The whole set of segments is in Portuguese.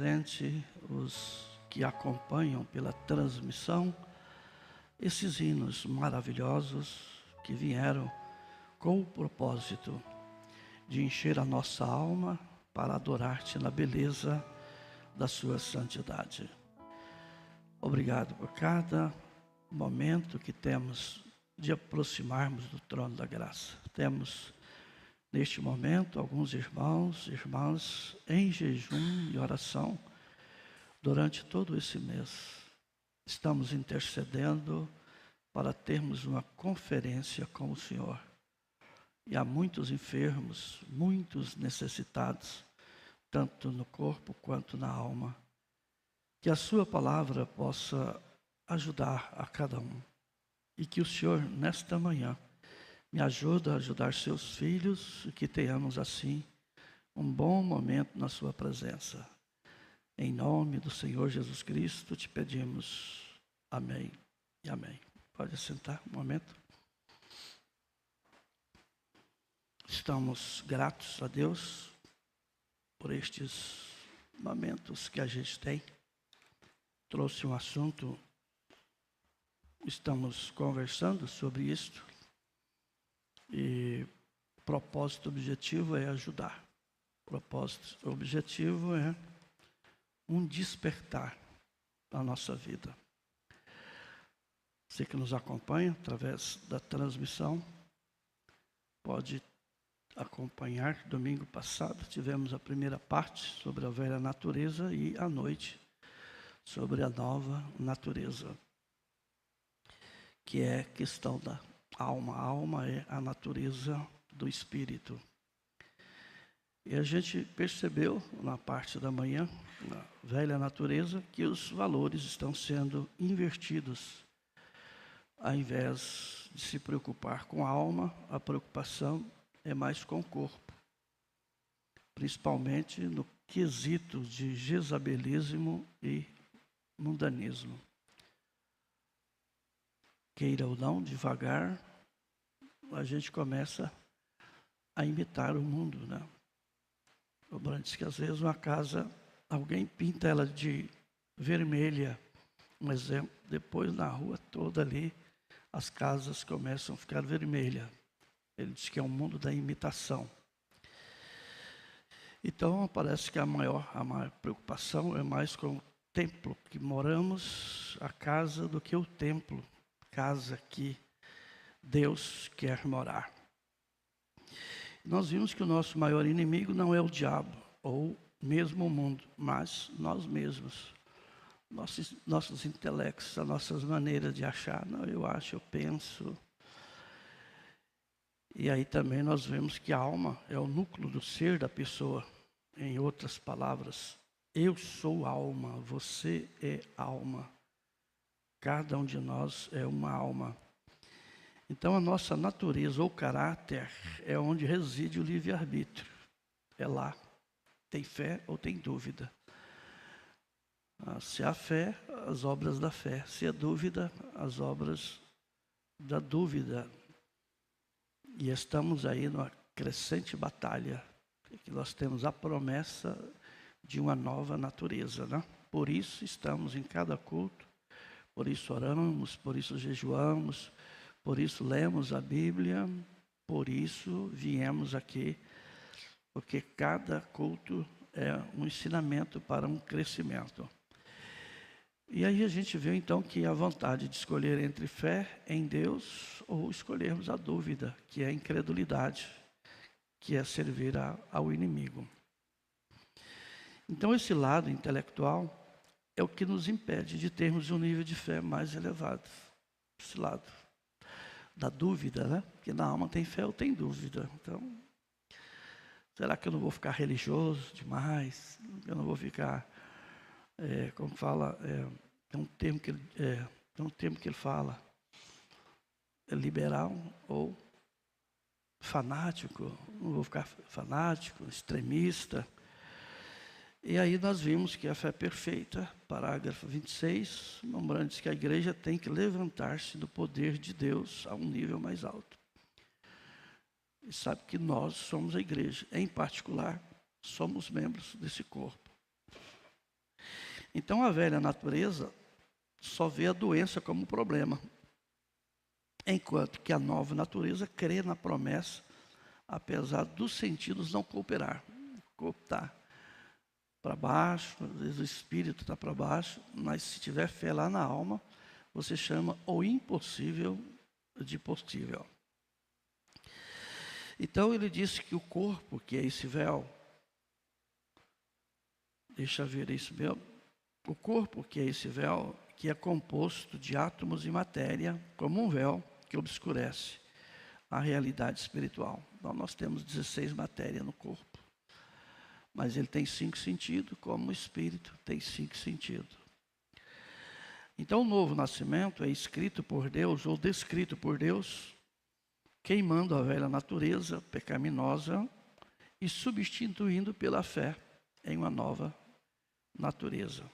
presente, os que acompanham pela transmissão, esses hinos maravilhosos que vieram com o propósito de encher a nossa alma para adorar-te na beleza da sua santidade. Obrigado por cada momento que temos de aproximarmos do trono da graça. Temos neste momento alguns irmãos e irmãs em jejum e oração durante todo esse mês. Estamos intercedendo para termos uma conferência com o Senhor. E há muitos enfermos, muitos necessitados, tanto no corpo quanto na alma. Que a sua palavra possa ajudar a cada um. E que o Senhor, nesta manhã, me ajude a ajudar seus filhos e que tenhamos assim um bom momento na sua presença. Em nome do Senhor Jesus Cristo te pedimos. Amém e amém. Pode sentar um momento. Estamos gratos a Deus por estes momentos que a gente tem. Trouxe um assunto, estamos conversando sobre isto. E o propósito objetivo é ajudar. O propósito objetivo é um despertar na nossa vida. Você que nos acompanha através da transmissão, pode acompanhar. Domingo passado tivemos a primeira parte sobre a velha natureza e à noite sobre a nova natureza, que é a questão da alma. A alma é a natureza do espírito. E a gente percebeu na parte da manhã, na velha natureza, que os valores estão sendo invertidos. Ao invés de se preocupar com a alma, a preocupação é mais com o corpo. Principalmente no quesito de jezabelismo e mundanismo. Queira ou não, devagar, a gente começa a imitar o mundo, né? O Brando diz que às vezes uma casa, alguém pinta ela de vermelha, um exemplo, depois na rua toda ali, as casas começam a ficar vermelhas. Ele diz que é um mundo da imitação. Então parece que a maior preocupação é mais com o templo que moramos, a casa, do que o templo, casa que Deus quer morar. Nós vimos que o nosso maior inimigo não é o diabo, ou mesmo o mundo, mas nós mesmos. Nossos intelectos, as nossas maneiras de achar. Não, eu acho, eu penso. E aí também nós vemos que a alma é o núcleo do ser da pessoa. Em outras palavras, eu sou alma, você é alma. Cada um de nós é uma alma. Então a nossa natureza ou caráter é onde reside o livre-arbítrio. É lá. Tem fé ou tem dúvida. Se há fé, as obras da fé. Se há dúvida, as obras da dúvida. E estamos aí numa crescente batalha. Que nós temos a promessa de uma nova natureza, né? Por isso estamos em cada culto. Por isso oramos, por isso jejuamos. Por isso lemos a Bíblia, por isso viemos aqui, porque cada culto é um ensinamento para um crescimento. E aí a gente vê então que a vontade de escolher entre fé em Deus ou escolhermos a dúvida, que é a incredulidade, que é servir ao inimigo. Então esse lado intelectual é o que nos impede de termos um nível de fé mais elevado. Esse lado da dúvida, né? Porque na alma tem fé ou tem dúvida. Então, será que eu não vou ficar religioso demais? Eu não vou ficar, como fala, tem um termo que ele fala, liberal ou fanático. Não vou ficar fanático, extremista. E aí nós vimos que a fé perfeita, parágrafo 26, lembrando que a igreja tem que levantar-se do poder de Deus a um nível mais alto. E sabe que nós somos a igreja, em particular, somos membros desse corpo. Então a velha natureza só vê a doença como problema, enquanto que a nova natureza crê na promessa, apesar dos sentidos não cooperar. O corpo está para baixo, às vezes o espírito está para baixo, mas se tiver fé lá na alma, você chama o impossível de possível. Então ele disse que o corpo, que é esse véu, deixa eu ver isso mesmo, o corpo, que é esse véu, que é composto de átomos e matéria, como um véu que obscurece a realidade espiritual. Então nós temos 16 matérias no corpo, mas ele tem 5 sentidos, como o espírito tem 5 sentidos. Então o novo nascimento é escrito por Deus ou descrito por Deus, queimando a velha natureza pecaminosa e substituindo pela fé em uma nova natureza.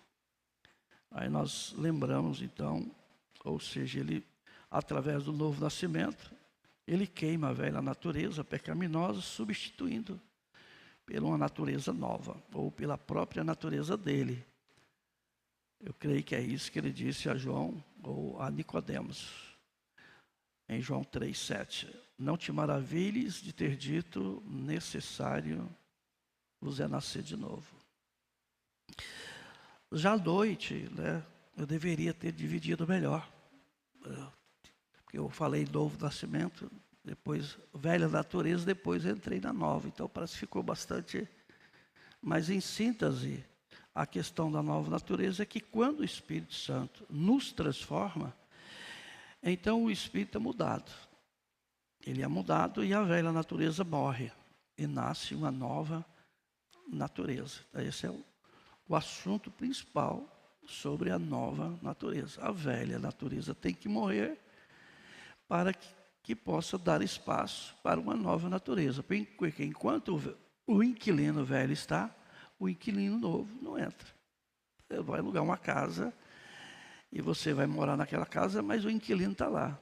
Aí nós lembramos então, ou seja, ele, através do novo nascimento, ele queima a velha natureza pecaminosa, substituindo pela uma natureza nova, ou pela própria natureza dele. Eu creio que é isso que ele disse a João, ou a Nicodemos, em João 3,7. Não te maravilhes de ter dito, necessário vos é nascer de novo. Já à noite, né, eu deveria ter dividido melhor. Porque eu falei novo nascimento, depois velha natureza, depois entrei na nova. Então parece que ficou bastante. Mas em síntese, a questão da nova natureza é que quando o Espírito Santo nos transforma, então o Espírito é mudado. Ele é mudado e a velha natureza morre. E nasce uma nova natureza. Esse é o assunto principal sobre a nova natureza. A velha natureza tem que morrer para que possa dar espaço para uma nova natureza. Porque enquanto o inquilino velho está, o inquilino novo não entra. Ele vai alugar uma casa e você vai morar naquela casa, mas o inquilino está lá.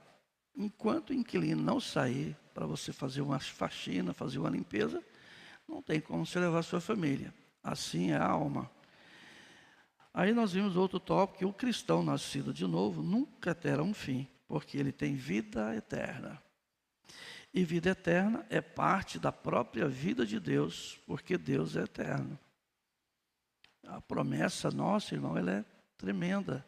Enquanto o inquilino não sair para você fazer uma faxina, fazer uma limpeza, não tem como você levar a sua família. Assim é a alma. Aí nós vimos outro tópico, que o cristão nascido de novo nunca terá um fim, porque ele tem vida eterna. E vida eterna é parte da própria vida de Deus, porque Deus é eterno. A promessa nossa, irmão, ela é tremenda.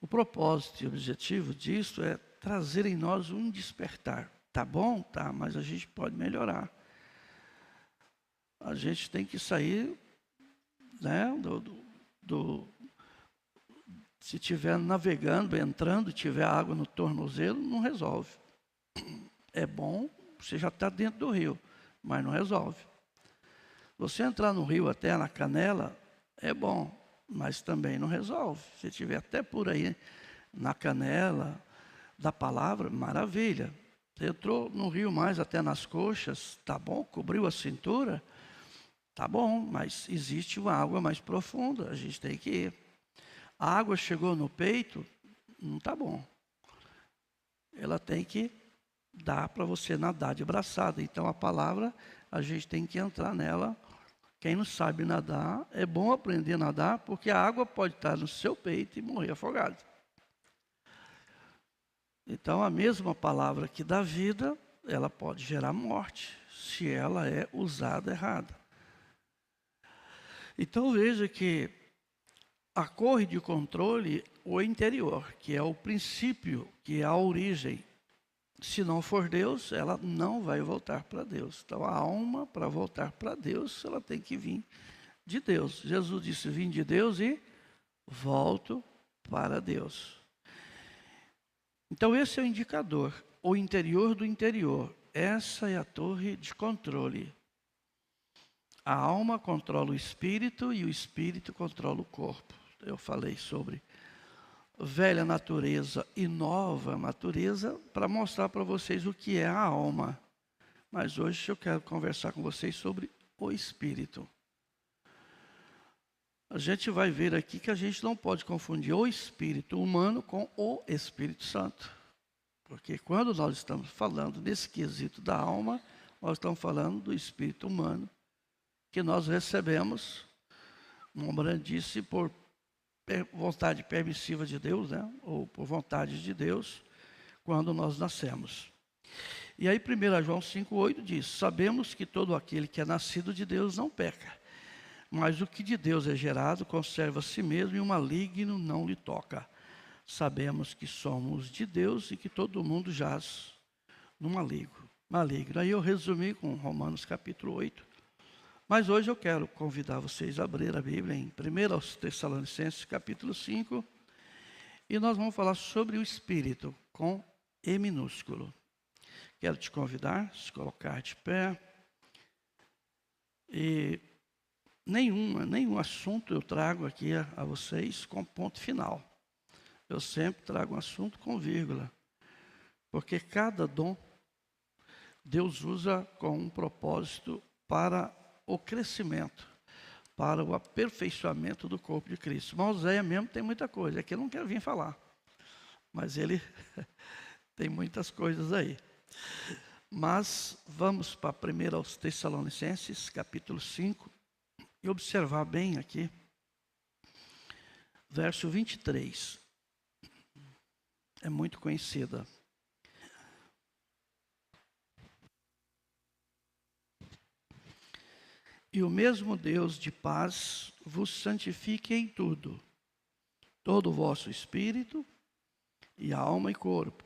O propósito e objetivo disso é trazer em nós um despertar. Tá bom? Tá, mas a gente pode melhorar. A gente tem que sair, né, se estiver navegando, entrando, tiver água no tornozelo, não resolve. É bom, você já está dentro do rio, mas não resolve. Você entrar no rio até na canela, é bom, mas também não resolve. Se estiver até por aí, na canela da palavra, maravilha. Você entrou no rio mais até nas coxas, tá bom, cobriu a cintura, tá bom, mas existe uma água mais profunda, a gente tem que ir. A água chegou no peito, não tá bom. Ela tem que dar para você nadar de braçada. Então a palavra, a gente tem que entrar nela. Quem não sabe nadar, é bom aprender a nadar, porque a água pode estar no seu peito e morrer afogado. Então a mesma palavra que dá vida, ela pode gerar morte, se ela é usada errada. Então veja que a torre de controle, o interior, que é o princípio, que é a origem. Se não for Deus, ela não vai voltar para Deus. Então a alma, para voltar para Deus, ela tem que vir de Deus. Jesus disse, vim de Deus e volto para Deus. Então esse é o indicador, o interior do interior. Essa é a torre de controle. A alma controla o espírito e o espírito controla o corpo. Eu falei sobre velha natureza e nova natureza para mostrar para vocês o que é a alma. Mas hoje eu quero conversar com vocês sobre o espírito. A gente vai ver aqui que a gente não pode confundir o espírito humano com o Espírito Santo. Porque quando nós estamos falando desse quesito da alma, nós estamos falando do espírito humano que nós recebemos, como Brand disse, por vontade permissiva de Deus, né? Ou por vontade de Deus, quando nós nascemos. E aí 1 João 5,8 diz: sabemos que todo aquele que é nascido de Deus não peca, mas o que de Deus é gerado conserva a si mesmo, e o maligno não lhe toca. Sabemos que somos de Deus e que todo mundo jaz no maligno. Aí eu resumi com Romanos capítulo 8. Mas hoje eu quero convidar vocês a abrir a Bíblia em 1 Tessalonicenses capítulo 5. E nós vamos falar sobre o Espírito com E minúsculo. Quero te convidar a se colocar de pé. E nenhum assunto eu trago aqui a vocês com ponto final. Eu sempre trago um assunto com vírgula. Porque cada dom Deus usa com um propósito para o crescimento, para o aperfeiçoamento do corpo de Cristo. Mas Oséia mesmo tem muita coisa. Aqui eu não quero vir falar. Mas ele tem muitas coisas aí. Mas vamos para 1 Tessalonicenses, capítulo 5, e observar bem aqui, verso 23. É muito conhecida. E o mesmo Deus de paz vos santifique em tudo, todo o vosso espírito e alma e corpo,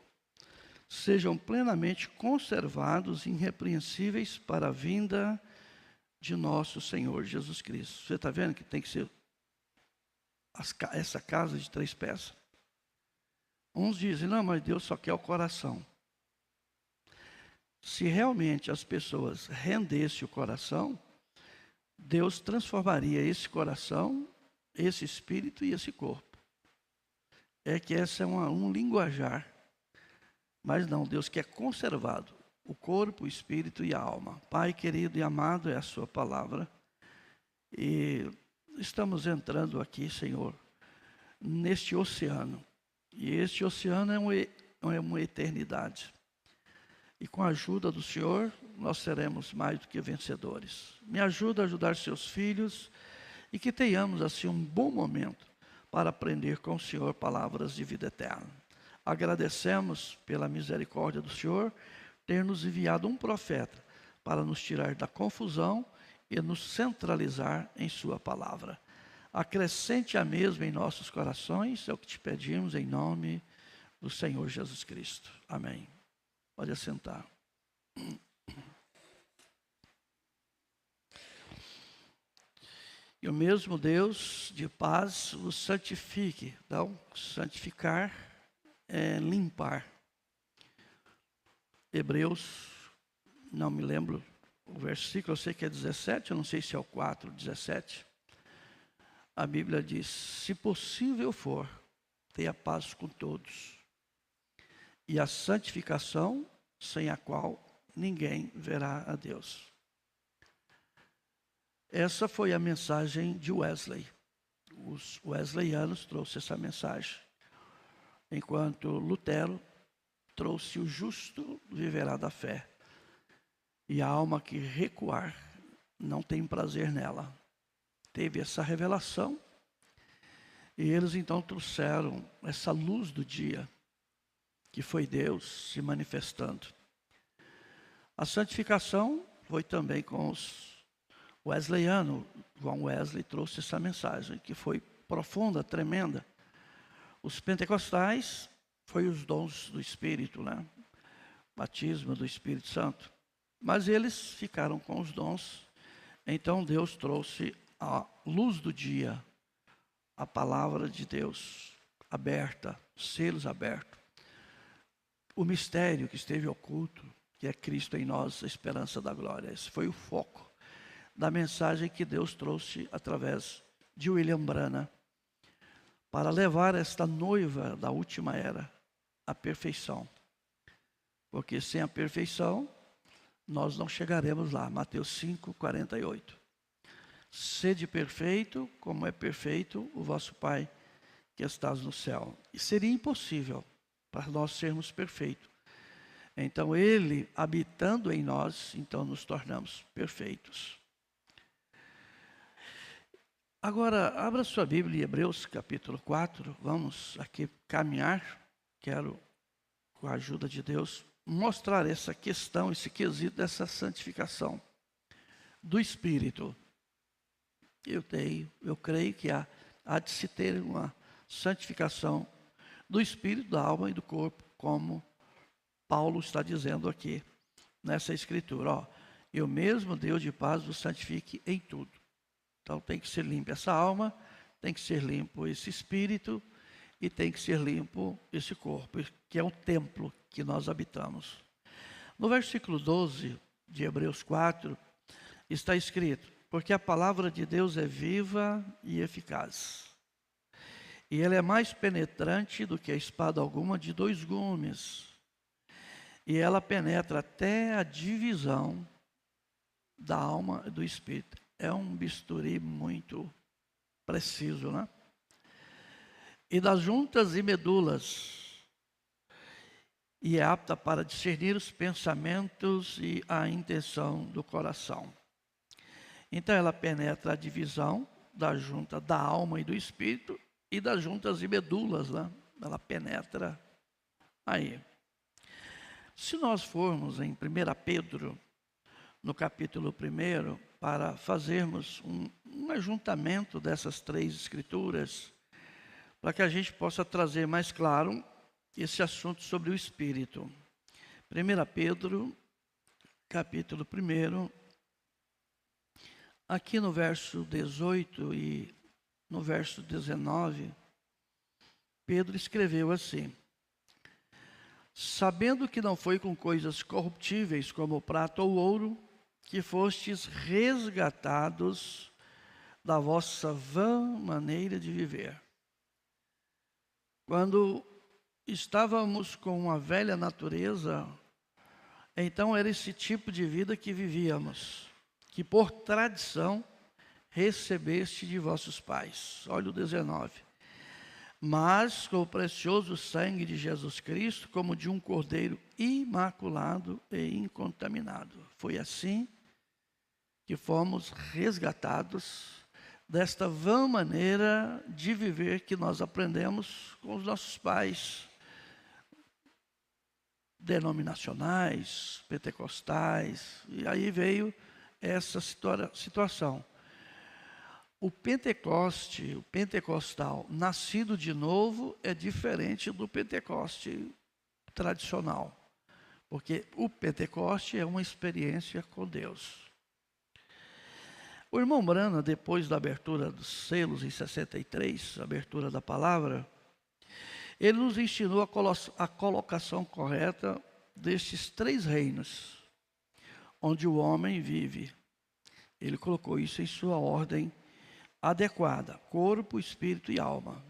sejam plenamente conservados, irrepreensíveis para a vinda de nosso Senhor Jesus Cristo. Você está vendo que tem que ser essa casa de 3 peças? Uns dizem, não, mas Deus só quer o coração. Se realmente as pessoas rendessem o coração, Deus transformaria esse coração, esse espírito e esse corpo. É que esse é um linguajar. Mas não, Deus quer conservado o corpo, o espírito e a alma. Pai querido e amado, é a sua palavra. E estamos entrando aqui, Senhor, neste oceano. E este oceano é uma eternidade. E com a ajuda do Senhor, nós seremos mais do que vencedores. Me ajuda a ajudar seus filhos e que tenhamos assim um bom momento para aprender com o Senhor palavras de vida eterna. Agradecemos pela misericórdia do Senhor ter nos enviado um profeta para nos tirar da confusão e nos centralizar em sua palavra. Acrescente a mesma em nossos corações, é o que te pedimos em nome do Senhor Jesus Cristo. Amém. Pode assentar. E o mesmo Deus de paz os santifique. Então, santificar é limpar. Hebreus, não me lembro o versículo, eu sei que é 17, eu não sei se é o 4, 17. A Bíblia diz, se possível for, tenha paz com todos. E a santificação, sem a qual ninguém verá a Deus. Essa foi a mensagem de Wesley. Os wesleyanos trouxeram essa mensagem. Enquanto Lutero trouxe o justo viverá da fé. E a alma que recuar não tem prazer nela. Teve essa revelação. E eles então trouxeram essa luz do dia, que foi Deus se manifestando. A santificação foi também com os wesleyanos. João Wesley trouxe essa mensagem, que foi profunda, tremenda. Os pentecostais foi os dons do Espírito, né? Batismo do Espírito Santo. Mas eles ficaram com os dons. Então Deus trouxe a luz do dia, a palavra de Deus aberta, selos abertos. O mistério que esteve oculto, que é Cristo em nós, a esperança da glória. Esse foi o foco da mensagem que Deus trouxe através de William Branham, para levar esta noiva da última era à perfeição. Porque sem a perfeição, nós não chegaremos lá. Mateus 5, 48. Sede perfeito, como é perfeito o vosso Pai que estás no céu. E seria impossível para nós sermos perfeitos. Então, Ele, habitando em nós, então nos tornamos perfeitos. Agora, abra sua Bíblia em Hebreus capítulo 4. Vamos aqui caminhar. Quero, com a ajuda de Deus, mostrar essa questão, esse quesito dessa santificação do Espírito. Eu creio que há de se ter uma santificação do Espírito, da alma e do corpo, como Paulo está dizendo aqui nessa escritura. Ó, eu mesmo, Deus de paz, vos santifique em tudo. Então tem que ser limpa essa alma, tem que ser limpo esse espírito e tem que ser limpo esse corpo, que é um templo que nós habitamos. No versículo 12 de Hebreus 4 está escrito: porque a palavra de Deus é viva e eficaz, e ela é mais penetrante do que a espada alguma de 2 gumes, e ela penetra até a divisão da alma e do espírito. É um bisturi muito preciso, né? E das juntas e medulas, e é apta para discernir os pensamentos e a intenção do coração. Então ela penetra a divisão da junta da alma e do espírito e das juntas e medulas, né? Ela penetra aí. Se nós formos em 1 Pedro, no capítulo 1, para fazermos um ajuntamento dessas 3 escrituras, para que a gente possa trazer mais claro esse assunto sobre o Espírito. 1 Pedro, capítulo 1, aqui no verso 18 e no verso 19, Pedro escreveu assim: sabendo que não foi com coisas corruptíveis como prata ou ouro, que fostes resgatados da vossa vã maneira de viver. Quando estávamos com uma velha natureza, então era esse tipo de vida que vivíamos, que por tradição recebeste de vossos pais. Olha o 19. Mas com o precioso sangue de Jesus Cristo, como de um cordeiro imaculado e incontaminado. Foi assim que fomos resgatados desta vã maneira de viver que nós aprendemos com os nossos pais denominacionais, pentecostais, e aí veio essa situação. O Pentecoste, o pentecostal nascido de novo é diferente do Pentecoste tradicional, porque o Pentecoste é uma experiência com Deus. O irmão Branham, depois da abertura dos selos em 63, a abertura da palavra, ele nos ensinou a colocação correta destes 3 reinos, onde o homem vive. Ele colocou isso em sua ordem adequada: corpo, espírito e alma.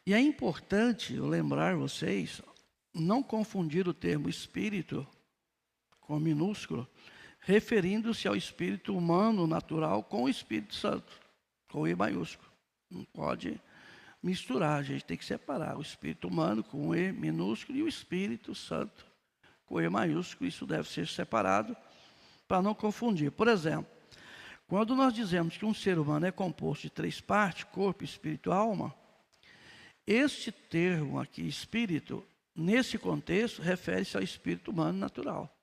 E é importante eu lembrar vocês, não confundir o termo espírito com minúsculo, referindo-se ao espírito humano natural com o Espírito Santo, com E maiúsculo. Não pode misturar, a gente tem que separar o espírito humano com E minúsculo e o Espírito Santo com E maiúsculo. Isso deve ser separado para não confundir. Por exemplo, quando nós dizemos que um ser humano é composto de 3 partes, corpo, espírito e alma, este termo aqui, espírito, nesse contexto, refere-se ao espírito humano natural.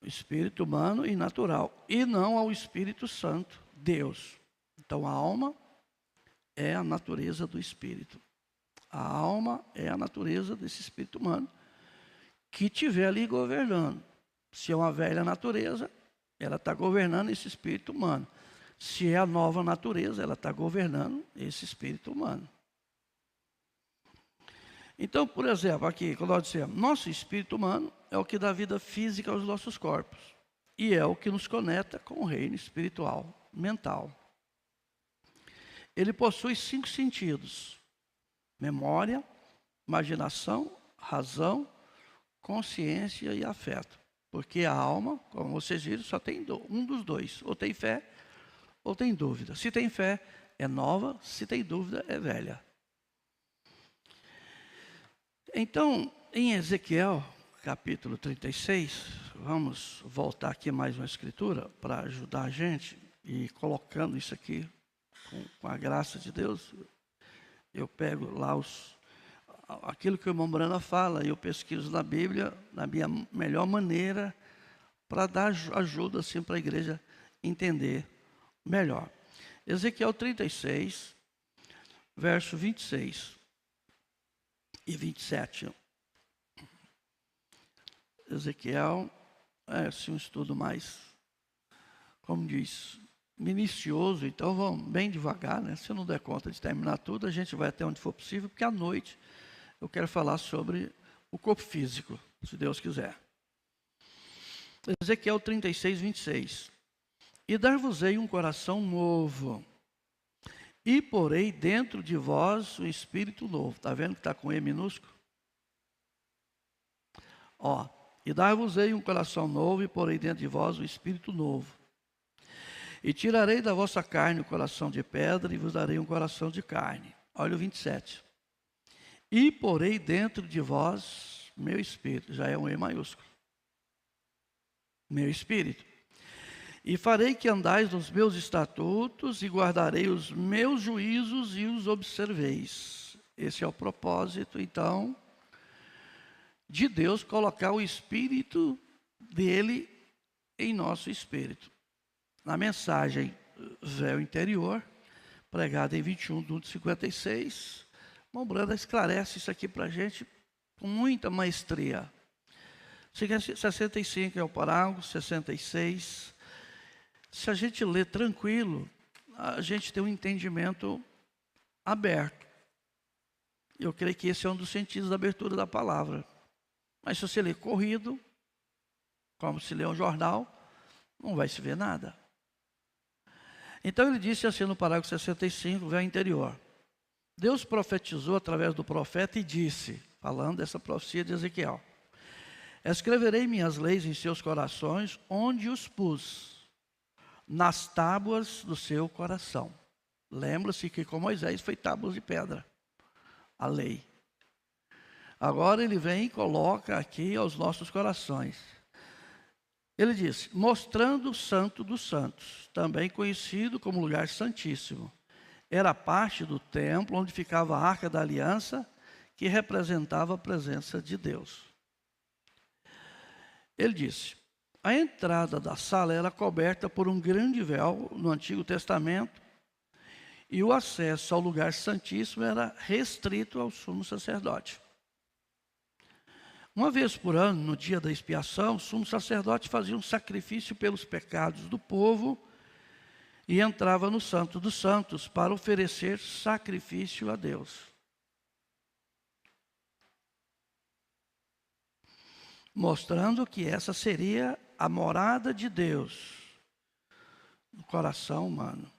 O espírito humano e natural, e não ao Espírito Santo, Deus. Então a alma é a natureza do espírito. A alma é a natureza desse espírito humano que estiver ali governando. Se é uma velha natureza, ela está governando esse espírito humano. Se é a nova natureza, ela está governando esse espírito humano. Então, por exemplo, aqui, quando nós dissemos, nosso espírito humano é o que dá vida física aos nossos corpos. E é o que nos conecta com o reino espiritual, mental. Ele possui 5 sentidos: memória, imaginação, razão, consciência e afeto. Porque a alma, como vocês viram, só tem um dos dois. Ou tem fé, ou tem dúvida. Se tem fé, é nova. Se tem dúvida, é velha. Então, em Ezequiel, capítulo 36, vamos voltar aqui mais uma escritura para ajudar a gente, e colocando isso aqui com a graça de Deus, eu pego lá aquilo que o irmão Brana fala, e eu pesquiso na Bíblia, na minha melhor maneira, para dar ajuda assim, para a igreja entender melhor. Ezequiel 36, verso 26 e 27. Ezequiel é assim, um estudo mais, como diz, minucioso, então vamos bem devagar, né? Se eu não der conta de terminar tudo, a gente vai até onde for possível, porque à noite eu quero falar sobre o corpo físico, se Deus quiser. Ezequiel 36, 26. E dar-vos-ei um coração novo, e porei dentro de vós um espírito novo. Está vendo que está com E minúsculo? Ó, e dar-vos-ei um coração novo, e porei dentro de vós um espírito novo. E tirarei da vossa carne o coração de pedra, e vos darei um coração de carne. Olha o 27. E porei dentro de vós meu espírito. Já é um E maiúsculo. Meu espírito. E farei que andais nos meus estatutos, e guardarei os meus juízos, e os observeis. Esse é o propósito, então, de Deus colocar o espírito dele em nosso espírito. Na mensagem Véu Interior, pregada em 21/56, o irmão Branda esclarece isso aqui para a gente com muita maestria. 65 é o parágrafo, 66. Se a gente ler tranquilo, a gente tem um entendimento aberto. Eu creio que esse é um dos sentidos da abertura da palavra. Mas se você ler corrido, como se lê um jornal, não vai se ver nada. Então ele disse assim no parágrafo 65, Véu Interior. Deus profetizou através do profeta e disse, falando dessa profecia de Ezequiel: escreverei minhas leis em seus corações, onde os pus, nas tábuas do seu coração. Lembra-se que com Moisés foi tábuas de pedra, a lei. Agora ele vem e coloca aqui aos nossos corações. Ele diz, mostrando o Santo dos Santos, também conhecido como lugar santíssimo. Era parte do templo onde ficava a Arca da Aliança, que representava a presença de Deus. Ele disse, a entrada da sala era coberta por um grande véu no Antigo Testamento, e o acesso ao lugar santíssimo era restrito ao sumo sacerdote. Uma vez por ano, no dia da expiação, o sumo sacerdote fazia um sacrifício pelos pecados do povo e entrava no Santo dos Santos para oferecer sacrifício a Deus. Mostrando que essa seria a morada de Deus no coração humano.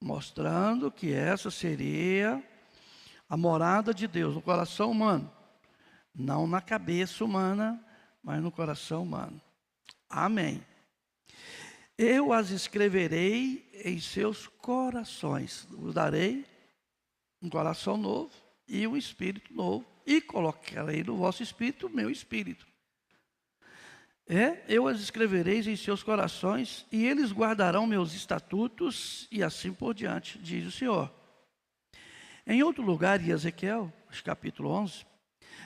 Mostrando que essa seria a morada de Deus no coração humano. Não na cabeça humana, mas no coração humano. Amém. Eu as escreverei em seus corações. Vos darei um coração novo e um espírito novo. E colocarei no vosso espírito o meu espírito. Eu as escreverei em seus corações, e eles guardarão meus estatutos, e assim por diante, diz o Senhor. Em outro lugar, em Ezequiel, capítulo 11,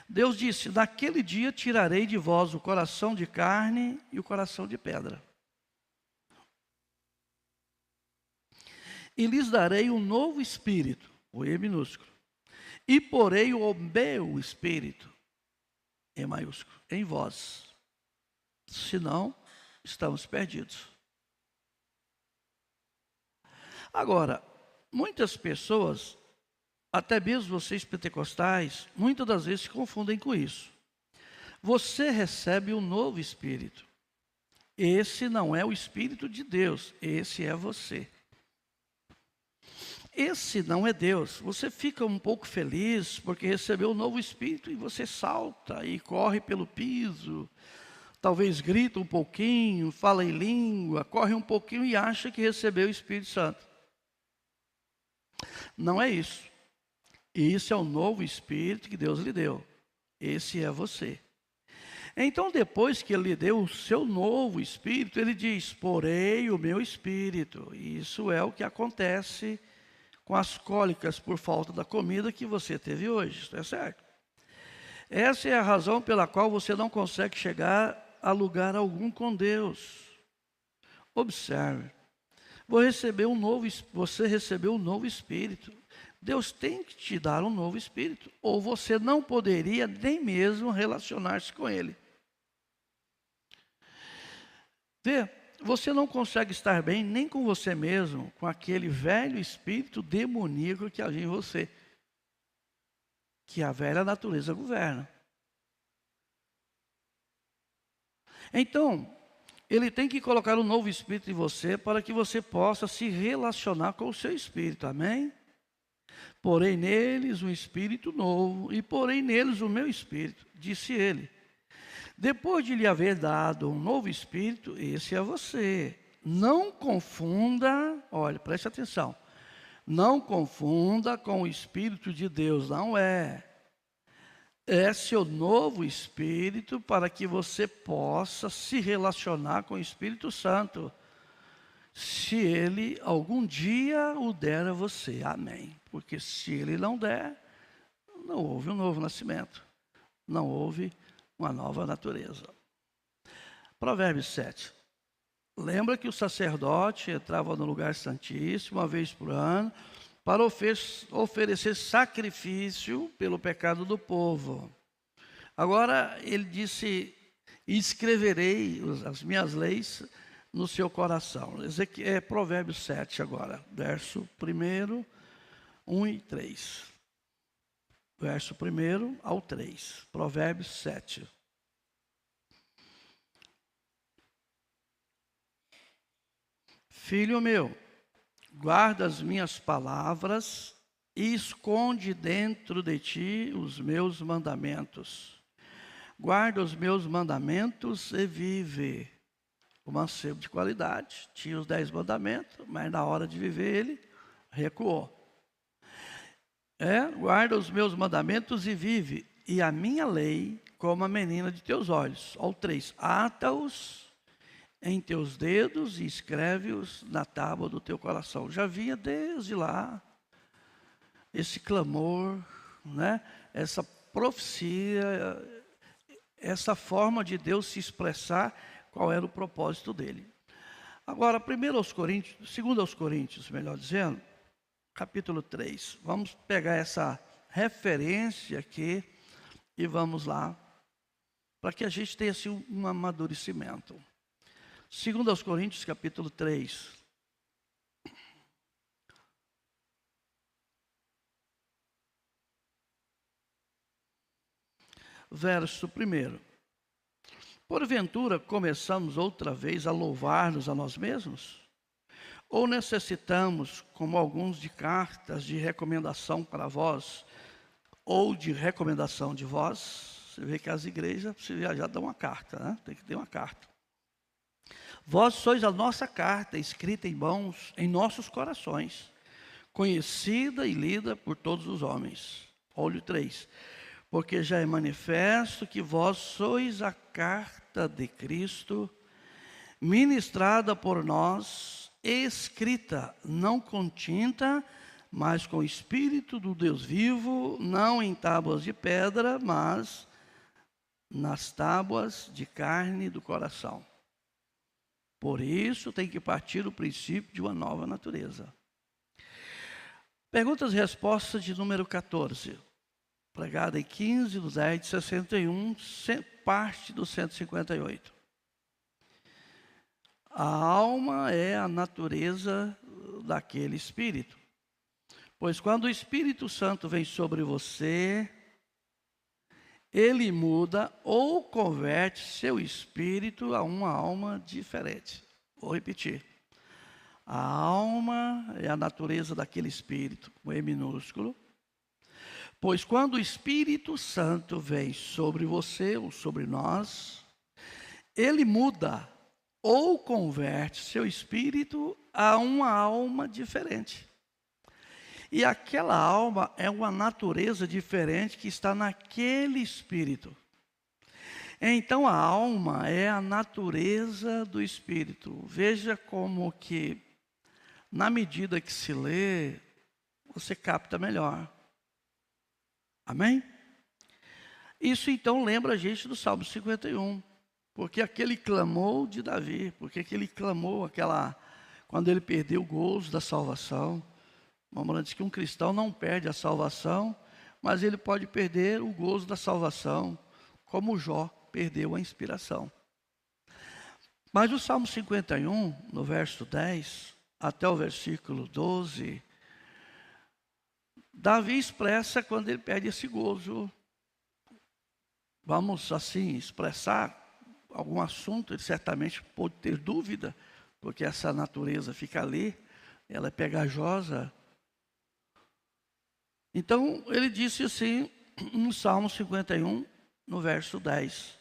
Deus disse, naquele dia tirarei de vós o coração de carne e o coração de pedra. E lhes darei um novo espírito, o E minúsculo, e porei o meu espírito, E maiúsculo, em vós. Senão, estamos perdidos. Agora, muitas pessoas, até mesmo vocês pentecostais, muitas das vezes se confundem com isso. Você recebe um novo espírito. Esse não é o Espírito de Deus, esse é você. Esse não é Deus. Você fica um pouco feliz porque recebeu um novo espírito e você salta e corre pelo piso, talvez grita um pouquinho, fala em língua, corre um pouquinho e acha que recebeu o Espírito Santo. Não é isso. E isso é o novo espírito que Deus lhe deu. Esse é você. Então, depois que ele deu o seu novo espírito, ele diz: porei o meu espírito. Isso é o que acontece com as cólicas por falta da comida que você teve hoje. Isso é certo. Essa é a razão pela qual você não consegue chegar a lugar algum com Deus. Observe. Você recebeu um novo espírito. Deus tem que te dar um novo espírito, ou você não poderia nem mesmo relacionar-se com Ele. Vê, você não consegue estar bem nem com você mesmo, com aquele velho espírito demoníaco que agia em você, que a velha natureza governa. Então, Ele tem que colocar um novo espírito em você para que você possa se relacionar com o seu espírito, amém? Porém neles um espírito novo, e porém neles o meu espírito, disse ele. Depois de lhe haver dado um novo espírito, esse é você. Não confunda, olha, preste atenção. Não confunda com o Espírito de Deus, não é. É seu novo espírito para que você possa se relacionar com o Espírito Santo. Se ele algum dia o der a você, amém. Porque se ele não der, não houve um novo nascimento. Não houve uma nova natureza. Provérbios 7. Lembra que o sacerdote entrava no lugar santíssimo uma vez por ano para oferecer sacrifício pelo pecado do povo. Agora ele disse: escreverei as minhas leis no seu coração. É Provérbios 7 agora, verso 1, 1 e 3. Verso 1 ao 3, Provérbios 7. Filho meu, guarda as minhas palavras e esconde dentro de ti os meus mandamentos. Guarda os meus mandamentos e vive. O mancebo de qualidade, tinha os 10 mandamentos, mas na hora de viver ele recuou. Guarda os meus mandamentos e vive, e a minha lei como a menina de teus olhos. Ao 3, ata-os em teus dedos e escreve-os na tábua do teu coração. Já vinha desde lá esse clamor, né? Essa profecia, essa forma de Deus se expressar qual era o propósito dele. Agora, 2 aos Coríntios, melhor dizendo, capítulo 3. Vamos pegar essa referência aqui e vamos lá, para que a gente tenha assim, um amadurecimento. 2 aos Coríntios, capítulo 3. Verso 1. Porventura começamos outra vez a louvar-nos a nós mesmos? Ou necessitamos, como alguns, de cartas de recomendação para vós, ou de recomendação de vós? Você vê que as igrejas, se viajar, dão uma carta, né? Tem que ter uma carta. Vós sois a nossa carta, escrita em mãos, em nossos corações, conhecida e lida por todos os homens. Olho 3. Porque já é manifesto que vós sois a carta de Cristo, ministrada por nós, escrita, não com tinta, mas com o Espírito do Deus vivo, não em tábuas de pedra, mas nas tábuas de carne do coração. Por isso tem que partir o princípio de uma nova natureza. Perguntas e respostas de número 14. Pregada em 15 de 10 de 61, parte do 158. A alma é a natureza daquele espírito. Pois quando o Espírito Santo vem sobre você, ele muda ou converte seu espírito a uma alma diferente. Vou repetir. A alma é a natureza daquele espírito, com E minúsculo. Pois quando o Espírito Santo vem sobre você ou sobre nós, ele muda ou converte seu espírito a uma alma diferente. E aquela alma é uma natureza diferente que está naquele espírito. Então a alma é a natureza do espírito. Veja como que, na medida que se lê, você capta melhor. Amém? Isso então lembra a gente do Salmo 51. Porque aquele clamou de Davi, porque aquele clamou quando ele perdeu o gozo da salvação. Vamos dizer que um cristão não perde a salvação, mas ele pode perder o gozo da salvação, como Jó perdeu a inspiração. Mas o Salmo 51, no verso 10 até o versículo 12, Davi expressa quando ele perde esse gozo. Vamos assim expressar algum assunto, ele certamente pode ter dúvida, porque essa natureza fica ali, ela é pegajosa. Então, ele disse assim, no Salmo 51, no verso 10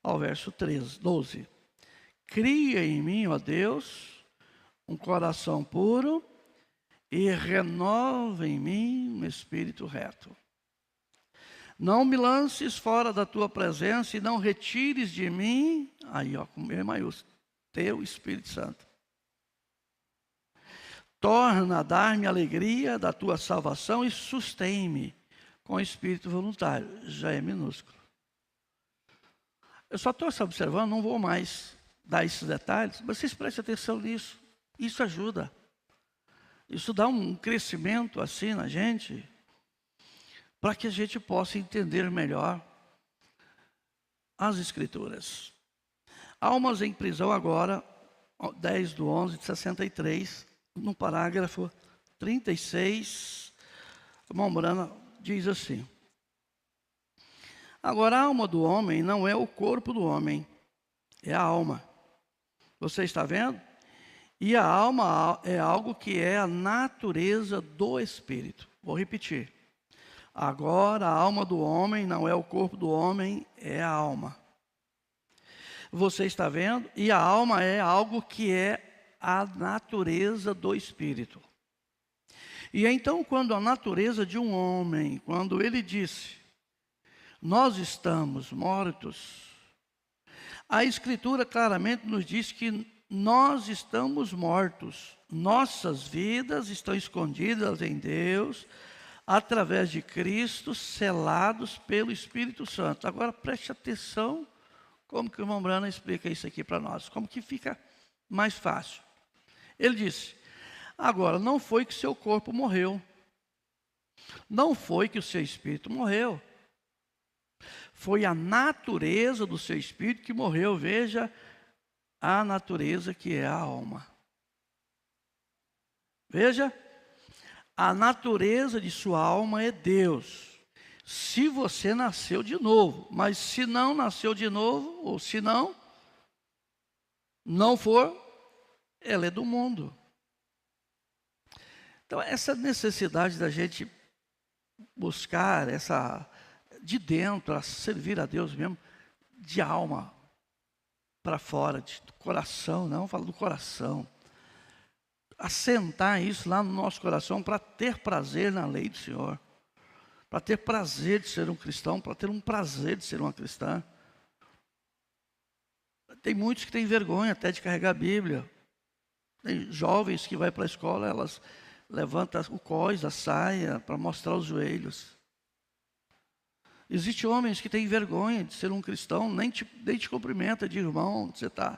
ao verso 12. Cria em mim, ó Deus, um coração puro e renova em mim um espírito reto. Não me lances fora da tua presença e não retires de mim, aí ó, com E maiúsculo, teu Espírito Santo. Torna a dar-me alegria da tua salvação e sustém-me com espírito voluntário. Já é minúsculo. Eu só estou observando, não vou mais dar esses detalhes, mas vocês prestem atenção nisso. Isso ajuda. Isso dá um crescimento assim na gente, para que a gente possa entender melhor as Escrituras. Almas em prisão agora, 10/11/63, no parágrafo 36, a irmã Brana diz assim: agora a alma do homem não é o corpo do homem, é a alma. Você está vendo? E a alma é algo que é a natureza do espírito. Vou repetir. Agora a alma do homem não é o corpo do homem, é a alma. Você está vendo? E a alma é algo que é a natureza do espírito. E então, quando a natureza de um homem, quando ele disse, nós estamos mortos, a Escritura claramente nos diz que nós estamos mortos. Nossas vidas estão escondidas em Deus, através de Cristo, selados pelo Espírito Santo. Agora preste atenção como que o irmão Brana explica isso aqui para nós, como que fica mais fácil. Ele disse, agora não foi que seu corpo morreu, não foi que o seu espírito morreu, foi a natureza do seu espírito que morreu. Veja a natureza que é a alma. Veja, a natureza de sua alma é Deus. Se você nasceu de novo, mas se não nasceu de novo, ou se não for, ela é do mundo. Então, essa necessidade da gente buscar essa de dentro, a servir a Deus mesmo, de alma para fora, do coração, não, fala do coração. Assentar isso lá no nosso coração para ter prazer na lei do Senhor, para ter prazer de ser um cristão, para ter um prazer de ser uma cristã. Tem muitos que têm vergonha até de carregar a Bíblia. Tem jovens que vão para a escola, elas levantam o cós, a saia, para mostrar os joelhos. Existem homens que têm vergonha de ser um cristão, nem te cumprimenta de irmão, onde você está.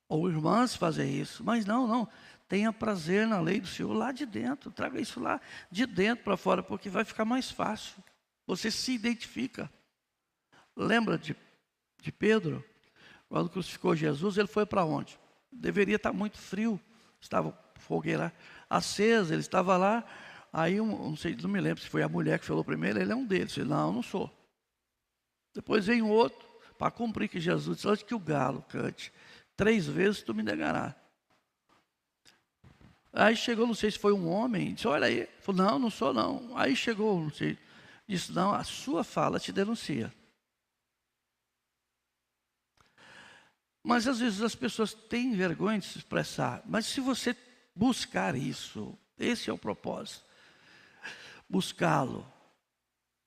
Ou irmãs fazem isso. Mas não. Tenha prazer na lei do Senhor lá de dentro. Traga isso lá de dentro para fora, porque vai ficar mais fácil. Você se identifica. Lembra de Pedro? Quando crucificou Jesus, ele foi para onde? Deveria estar muito frio. Estava fogueira acesa, ele estava lá. Aí, não me lembro se foi a mulher que falou primeiro, ele é um deles. Ele disse, não sou. Depois vem outro, para cumprir que Jesus disse, antes que o galo cante, 3 vezes tu me negarás. Aí chegou, não sei se foi um homem, disse, olha aí. Ele falou, não sou não. Aí chegou, não sei, disse, não, a sua fala te denuncia. Mas às vezes as pessoas têm vergonha de se expressar. Mas se você buscar isso, esse é o propósito. buscá-lo,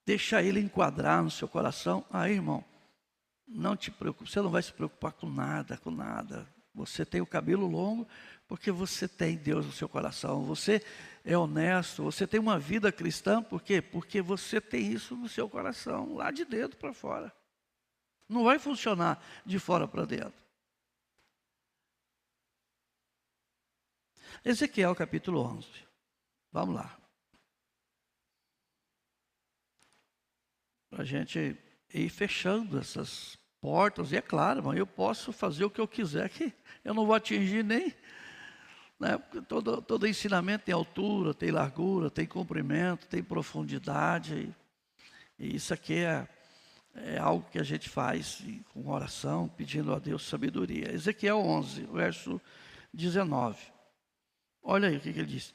deixa ele enquadrar no seu coração. Aí, irmão, não te preocupe, você não vai se preocupar com nada, com nada. Você tem o cabelo longo porque você tem Deus no seu coração. Você é honesto, você tem uma vida cristã, por quê? Porque você tem isso no seu coração, lá de dentro para fora. Não vai funcionar de fora para dentro. Ezequiel capítulo 11. Vamos lá. Para a gente ir fechando essas portas. E é claro, irmão, eu posso fazer o que eu quiser, que eu não vou atingir nem... Né? Porque todo ensinamento tem altura, tem largura, tem comprimento, tem profundidade. E isso aqui é algo que a gente faz com oração, pedindo a Deus sabedoria. Ezequiel 11, verso 19. Olha aí o que ele diz.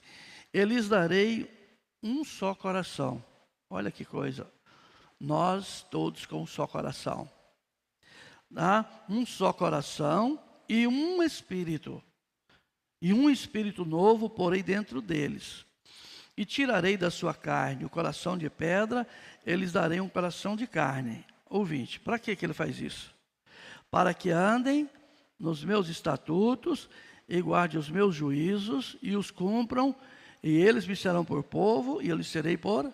Eu lhes darei um só coração. Olha que coisa. Nós todos com um só coração. Um só coração e um espírito. E um espírito novo porei dentro deles. E tirarei da sua carne o coração de pedra, eles darei um coração de carne. Ouvinte, para que ele faz isso? Para que andem nos meus estatutos e guardem os meus juízos e os cumpram, e eles me serão por povo e eu lhes serei por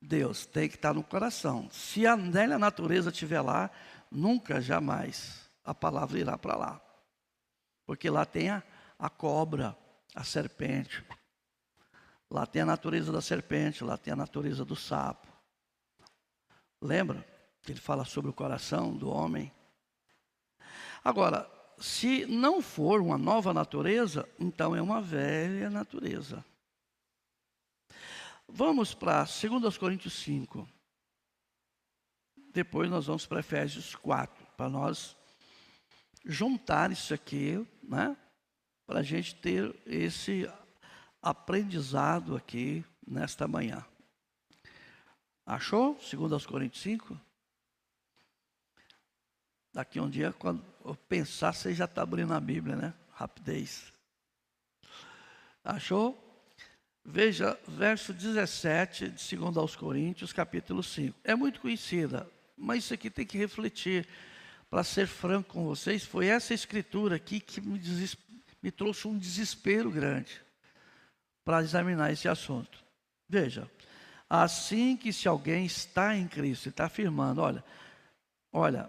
Deus. Tem que estar no coração. Se a velha natureza estiver lá, nunca, jamais a palavra irá para lá. Porque lá tem a cobra, a serpente. Lá tem a natureza da serpente, lá tem a natureza do sapo. Lembra que ele fala sobre o coração do homem? Agora, se não for uma nova natureza, então é uma velha natureza. Vamos para 2 Coríntios 5. Depois nós vamos para Efésios 4, para nós juntar isso aqui, né? Para a gente ter esse aprendizado aqui nesta manhã. Achou? 2 Coríntios 5? Daqui um dia, quando eu pensar, você já está abrindo a Bíblia, né? Rapidez. Achou? Veja, verso 17 de 2 Coríntios, capítulo 5. É muito conhecida, mas isso aqui tem que refletir. Para ser franco com vocês, foi essa escritura aqui que me trouxe um desespero grande para examinar esse assunto. Veja, assim que se alguém está em Cristo, ele está afirmando, olha,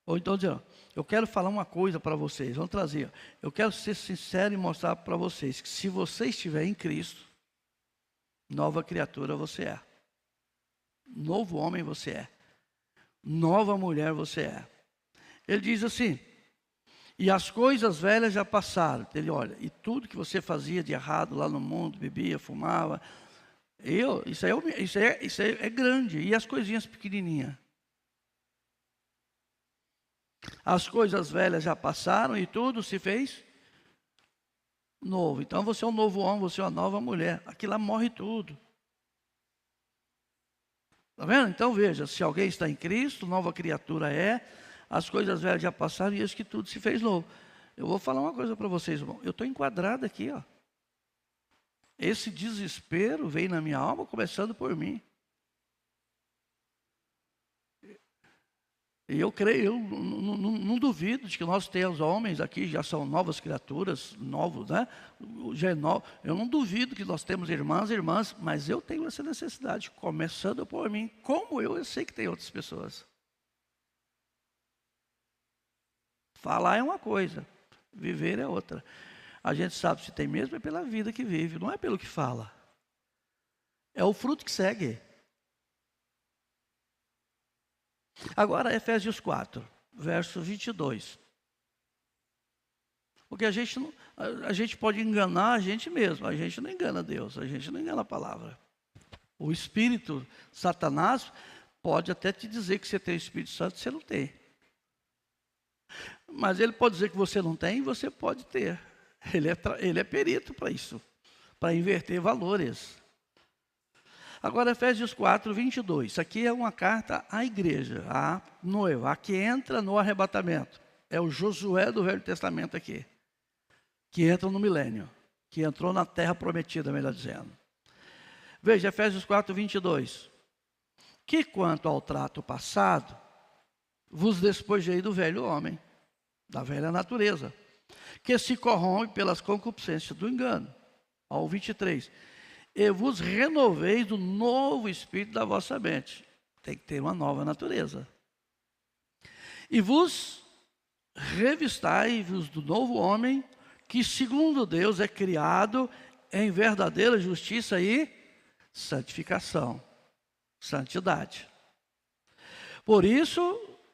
ou então dizendo, eu quero falar uma coisa para vocês, vamos trazer, eu quero ser sincero e mostrar para vocês que se você estiver em Cristo, nova criatura você é, novo homem você é, nova mulher você é. Ele diz assim, e as coisas velhas já passaram. Ele olha, e tudo que você fazia de errado lá no mundo, bebia, fumava, isso aí é grande, e as coisinhas pequenininhas. As coisas velhas já passaram e tudo se fez novo. Então você é um novo homem, você é uma nova mulher. Aqui lá morre tudo. Está vendo? Então veja, se alguém está em Cristo, nova criatura é, as coisas velhas já passaram e eis que tudo se fez novo. Eu vou falar uma coisa para vocês, irmão. Eu estou enquadrado aqui, ó. Esse desespero veio na minha alma, começando por mim. E eu creio, eu não duvido de que nós temos homens aqui, já são novas criaturas, novos, né? Já é novo. Eu não duvido que nós temos irmãs, mas eu tenho essa necessidade, começando por mim. Como eu sei que tem outras pessoas. Falar é uma coisa, viver é outra. A gente sabe se tem mesmo é pela vida que vive, não é pelo que fala. É o fruto que segue. Agora, Efésios 4, verso 22. Porque a gente pode enganar a gente mesmo, a gente não engana Deus, a gente não engana a palavra. O Espírito, Satanás, pode até te dizer que você tem o Espírito Santo, você não tem. Mas ele pode dizer que você não tem, você pode ter. Ele é perito para isso, para inverter valores. Agora, Efésios 4, 22. Isso aqui é uma carta à igreja, à noiva, a que entra no arrebatamento. É o Josué do Velho Testamento aqui, que entra no milênio, que entrou na terra prometida, melhor dizendo. Veja, Efésios 4, 22. Que quanto ao trato passado, vos despojei do velho homem, da velha natureza, que se corrompe pelas concupiscências do engano. Ao 23. E vos renoveis do novo espírito da vossa mente. Tem que ter uma nova natureza. E vos revistai-vos do novo homem, que segundo Deus é criado em verdadeira justiça e santificação. Santidade. Por isso,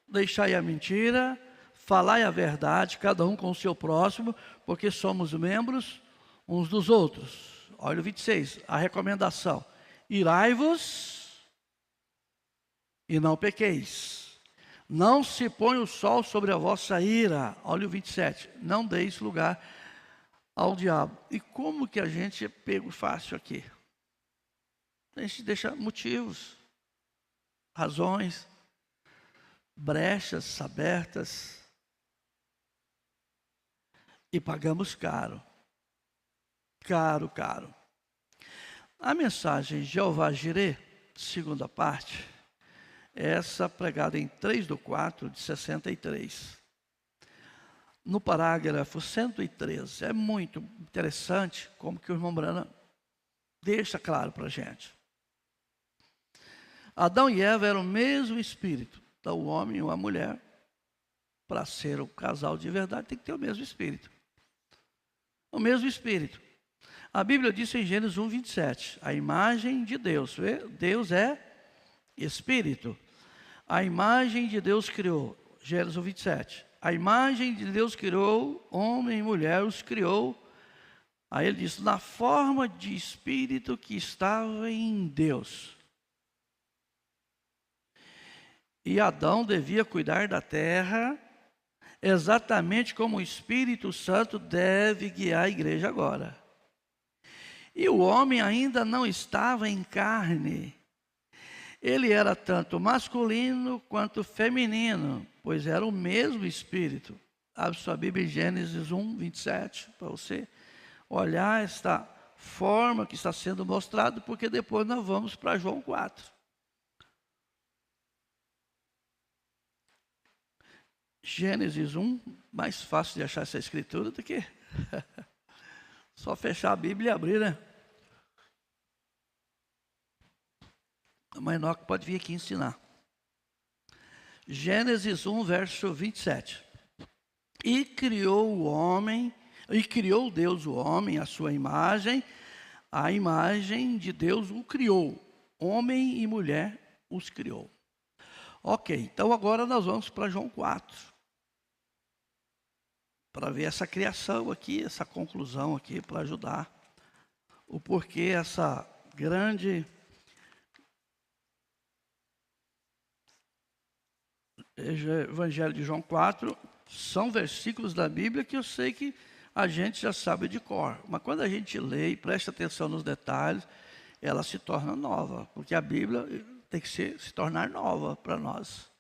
deixai a mentira, falai a verdade, cada um com o seu próximo, porque somos membros uns dos outros. Olha o 26, a recomendação. Irai-vos e não pequeis. Não se põe o sol sobre a vossa ira. Olha o 27, não deis lugar ao diabo. E como que a gente é pego fácil aqui? A gente deixa motivos, razões, brechas abertas e pagamos caro. Caro. A mensagem Jeová Jireh, segunda parte, é essa pregada em 3/4 de 63. No parágrafo 113, é muito interessante como que o irmão Branham deixa claro para a gente. Adão e Eva eram o mesmo espírito. Então, o homem e a mulher, para ser um casal de verdade, tem que ter o mesmo espírito. O mesmo espírito. A Bíblia diz em Gênesis 1, 27, a imagem de Deus. Deus é espírito. A imagem de Deus criou. Gênesis 1, 27. A imagem de Deus criou, homem e mulher os criou. Aí ele diz, na forma de espírito que estava em Deus. E Adão devia cuidar da terra, exatamente como o Espírito Santo deve guiar a igreja agora. E o homem ainda não estava em carne. Ele era tanto masculino quanto feminino, pois era o mesmo Espírito. Abre sua Bíblia em Gênesis 1, 27, para você olhar esta forma que está sendo mostrada, porque depois nós vamos para João 4. Gênesis 1, mais fácil de achar essa escritura do que só fechar a Bíblia e abrir, né? Mas Enoque pode vir aqui ensinar. Gênesis 1, verso 27. E criou Deus o homem, a sua imagem, a imagem de Deus o criou. Homem e mulher os criou. Ok, então agora nós vamos para João 4. Para ver essa criação aqui, essa conclusão aqui, para ajudar o porquê essa grande Evangelho de João 4 são versículos da Bíblia que eu sei que a gente já sabe de cor. Mas quando a gente lê e presta atenção nos detalhes, ela se torna nova, porque a Bíblia tem que se tornar nova para nós.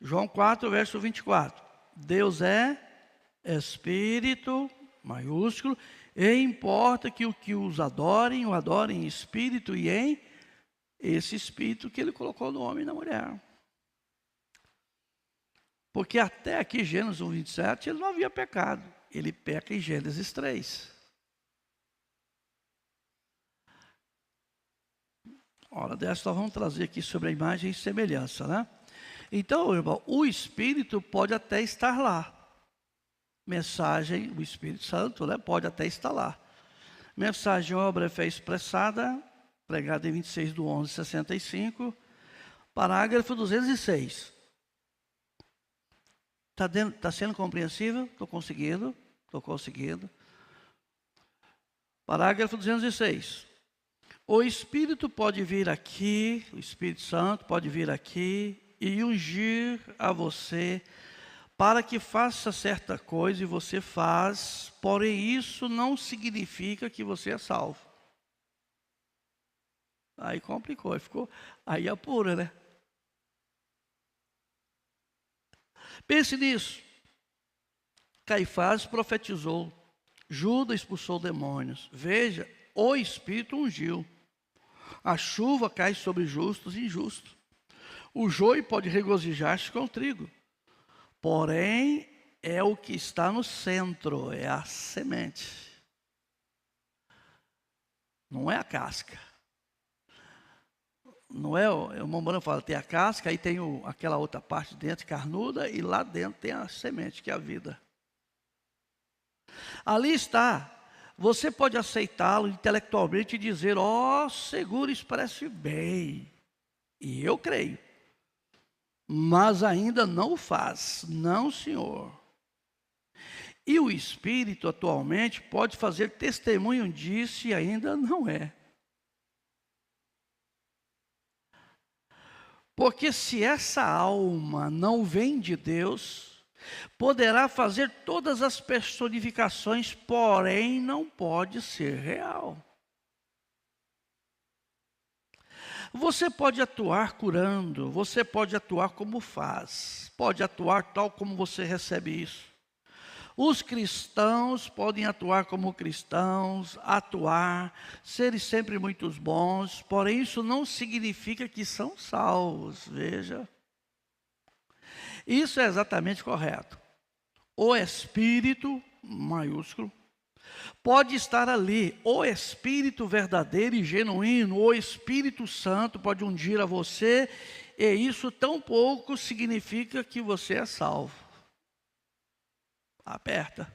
João 4, verso 24. Deus é Espírito, maiúsculo, e importa que o que os adorem, o adorem em espírito e em esse espírito que ele colocou no homem e na mulher. Porque até aqui, Gênesis 1, 27, ele não havia pecado. Ele peca em Gênesis 3. Hora dessa, nós vamos trazer aqui sobre a imagem e semelhança, né? Então, irmão, o Espírito pode até estar lá. Mensagem, o Espírito Santo, né, pode até estar lá. Mensagem, obra, fé expressada, pregada em 26/11/65, parágrafo 206. Está sendo compreensível? Estou conseguindo. Parágrafo 206. O Espírito pode vir aqui, o Espírito Santo pode vir aqui e ungir a você para que faça certa coisa e você faz, porém isso não significa que você é salvo. Aí complicou, aí apura, né? Pense nisso. Caifás profetizou, Judas expulsou demônios. Veja o Espírito ungiu. A chuva cai sobre justos e injustos. O joio pode regozijar-se com o trigo. Porém, é o que está no centro, é a semente. Não é a casca. Não é, o Mombrano fala, tem a casca, aí tem aquela outra parte dentro, carnuda, e lá dentro tem a semente, que é a vida. Ali está. Você pode aceitá-lo intelectualmente e dizer, seguro, isso parece bem. E eu creio. Mas ainda não o faz. Não, senhor. E o Espírito atualmente pode fazer testemunho disso e ainda não é. Porque se essa alma não vem de Deus, poderá fazer todas as personificações, porém não pode ser real. Você pode atuar curando, você pode atuar como faz, pode atuar tal como você recebe isso. Os cristãos podem atuar como cristãos, serem sempre muito bons, porém isso não significa que são salvos, veja. Isso é exatamente correto. O Espírito, maiúsculo, pode estar ali. O Espírito verdadeiro e genuíno, o Espírito Santo pode ungir a você, e isso tão pouco significa que você é salvo. Aperta.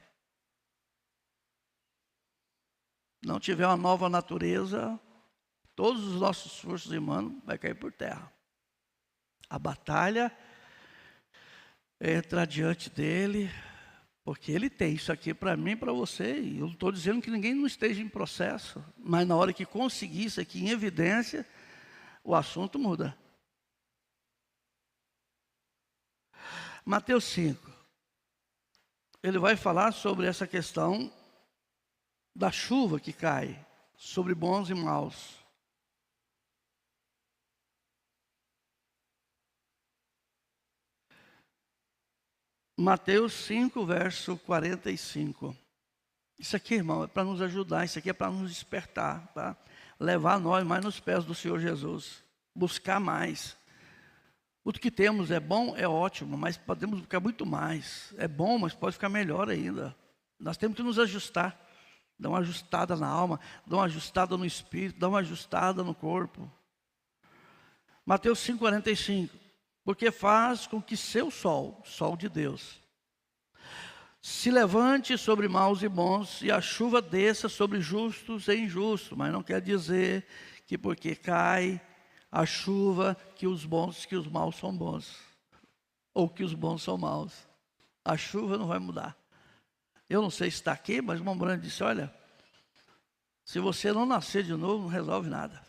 Não tiver uma nova natureza, todos os nossos esforços humanos vai cair por terra. A batalha é entrar diante dele, porque ele tem isso aqui para mim e para você. E eu não estou dizendo que ninguém não esteja em processo, mas na hora que conseguir isso aqui em evidência, o assunto muda. Mateus 5. Ele vai falar sobre essa questão da chuva que cai sobre bons e maus. Mateus 5, verso 45. Isso aqui, irmão, é para nos ajudar, isso aqui é para nos despertar, tá? Levar nós mais nos pés do Senhor Jesus, buscar mais. O que temos é bom, é ótimo, mas podemos buscar muito mais. É bom, mas pode ficar melhor ainda. Nós temos que nos ajustar, dar uma ajustada na alma, dar uma ajustada no espírito, dar uma ajustada no corpo. Mateus 5, 45. Porque faz com que seu sol de Deus, se levante sobre maus e bons, e a chuva desça sobre justos e injustos. Mas não quer dizer que porque cai a chuva, que os maus são bons, ou que os bons são maus. A chuva não vai mudar. Eu não sei se está aqui, mas o Mombrano disse, olha, se você não nascer de novo, não resolve nada.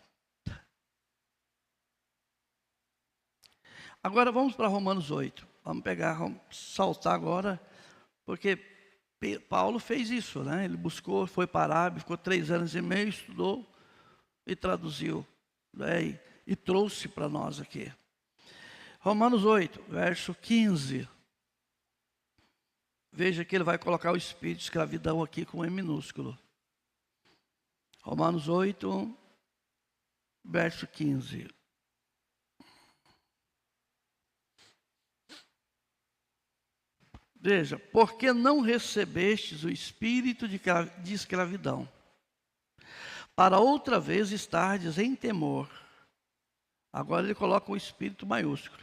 Agora vamos para Romanos 8. Vamos saltar agora, porque Paulo fez isso, né? Ele buscou, foi para a Arábia, ficou 3 anos e meio, estudou e traduziu, né? E trouxe para nós aqui. Romanos 8, verso 15. Veja que ele vai colocar o espírito de escravidão aqui com E minúsculo. Romanos 8, verso 15. Veja, porque não recebestes o espírito de escravidão, para outra vez estardes em temor. Agora ele coloca o espírito maiúsculo.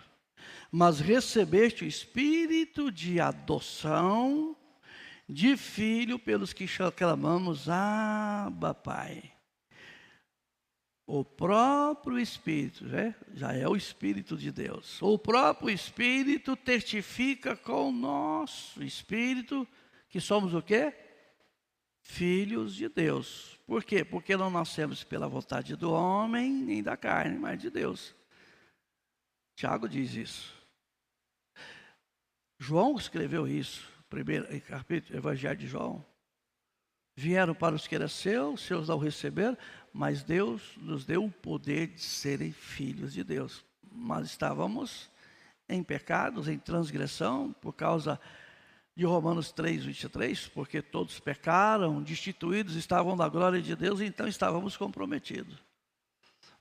Mas recebeste o espírito de adoção, de filho, pelos que clamamos, Abba, Pai. O próprio Espírito, já é o Espírito de Deus. O próprio Espírito testifica com o nosso Espírito que somos o quê? Filhos de Deus. Por quê? Porque não nascemos pela vontade do homem, nem da carne, mas de Deus. Tiago diz isso. João escreveu isso, primeiro capítulo, Evangelho de João. Vieram para os que eram seus não receberam, mas Deus nos deu o poder de serem filhos de Deus. Mas estávamos em pecados, em transgressão, por causa de Romanos 3, 23, porque todos pecaram, destituídos estavam da glória de Deus, então estávamos comprometidos.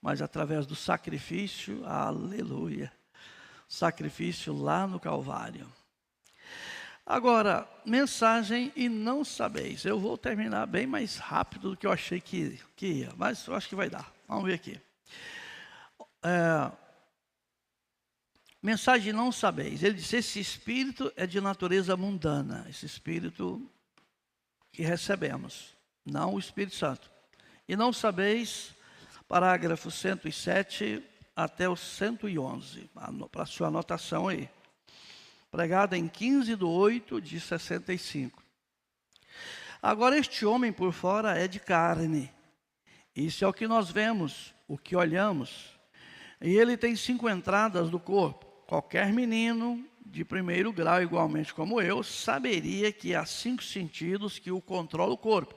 Mas através do sacrifício, aleluia, sacrifício lá no Calvário. Agora, mensagem e não sabeis. Eu vou terminar bem mais rápido do que eu achei que ia, mas eu acho que vai dar. Vamos ver aqui. Mensagem não sabeis. Ele disse, esse espírito é de natureza mundana. Esse espírito que recebemos, não o Espírito Santo. E não sabeis, parágrafo 107 até o 111, para a sua anotação aí. Pregada em 15/8/65. Agora este homem por fora é de carne. Isso é o que nós vemos, o que olhamos. E ele tem 5 entradas do corpo. Qualquer menino de primeiro grau, igualmente como eu, saberia que há 5 sentidos que o controlam o corpo.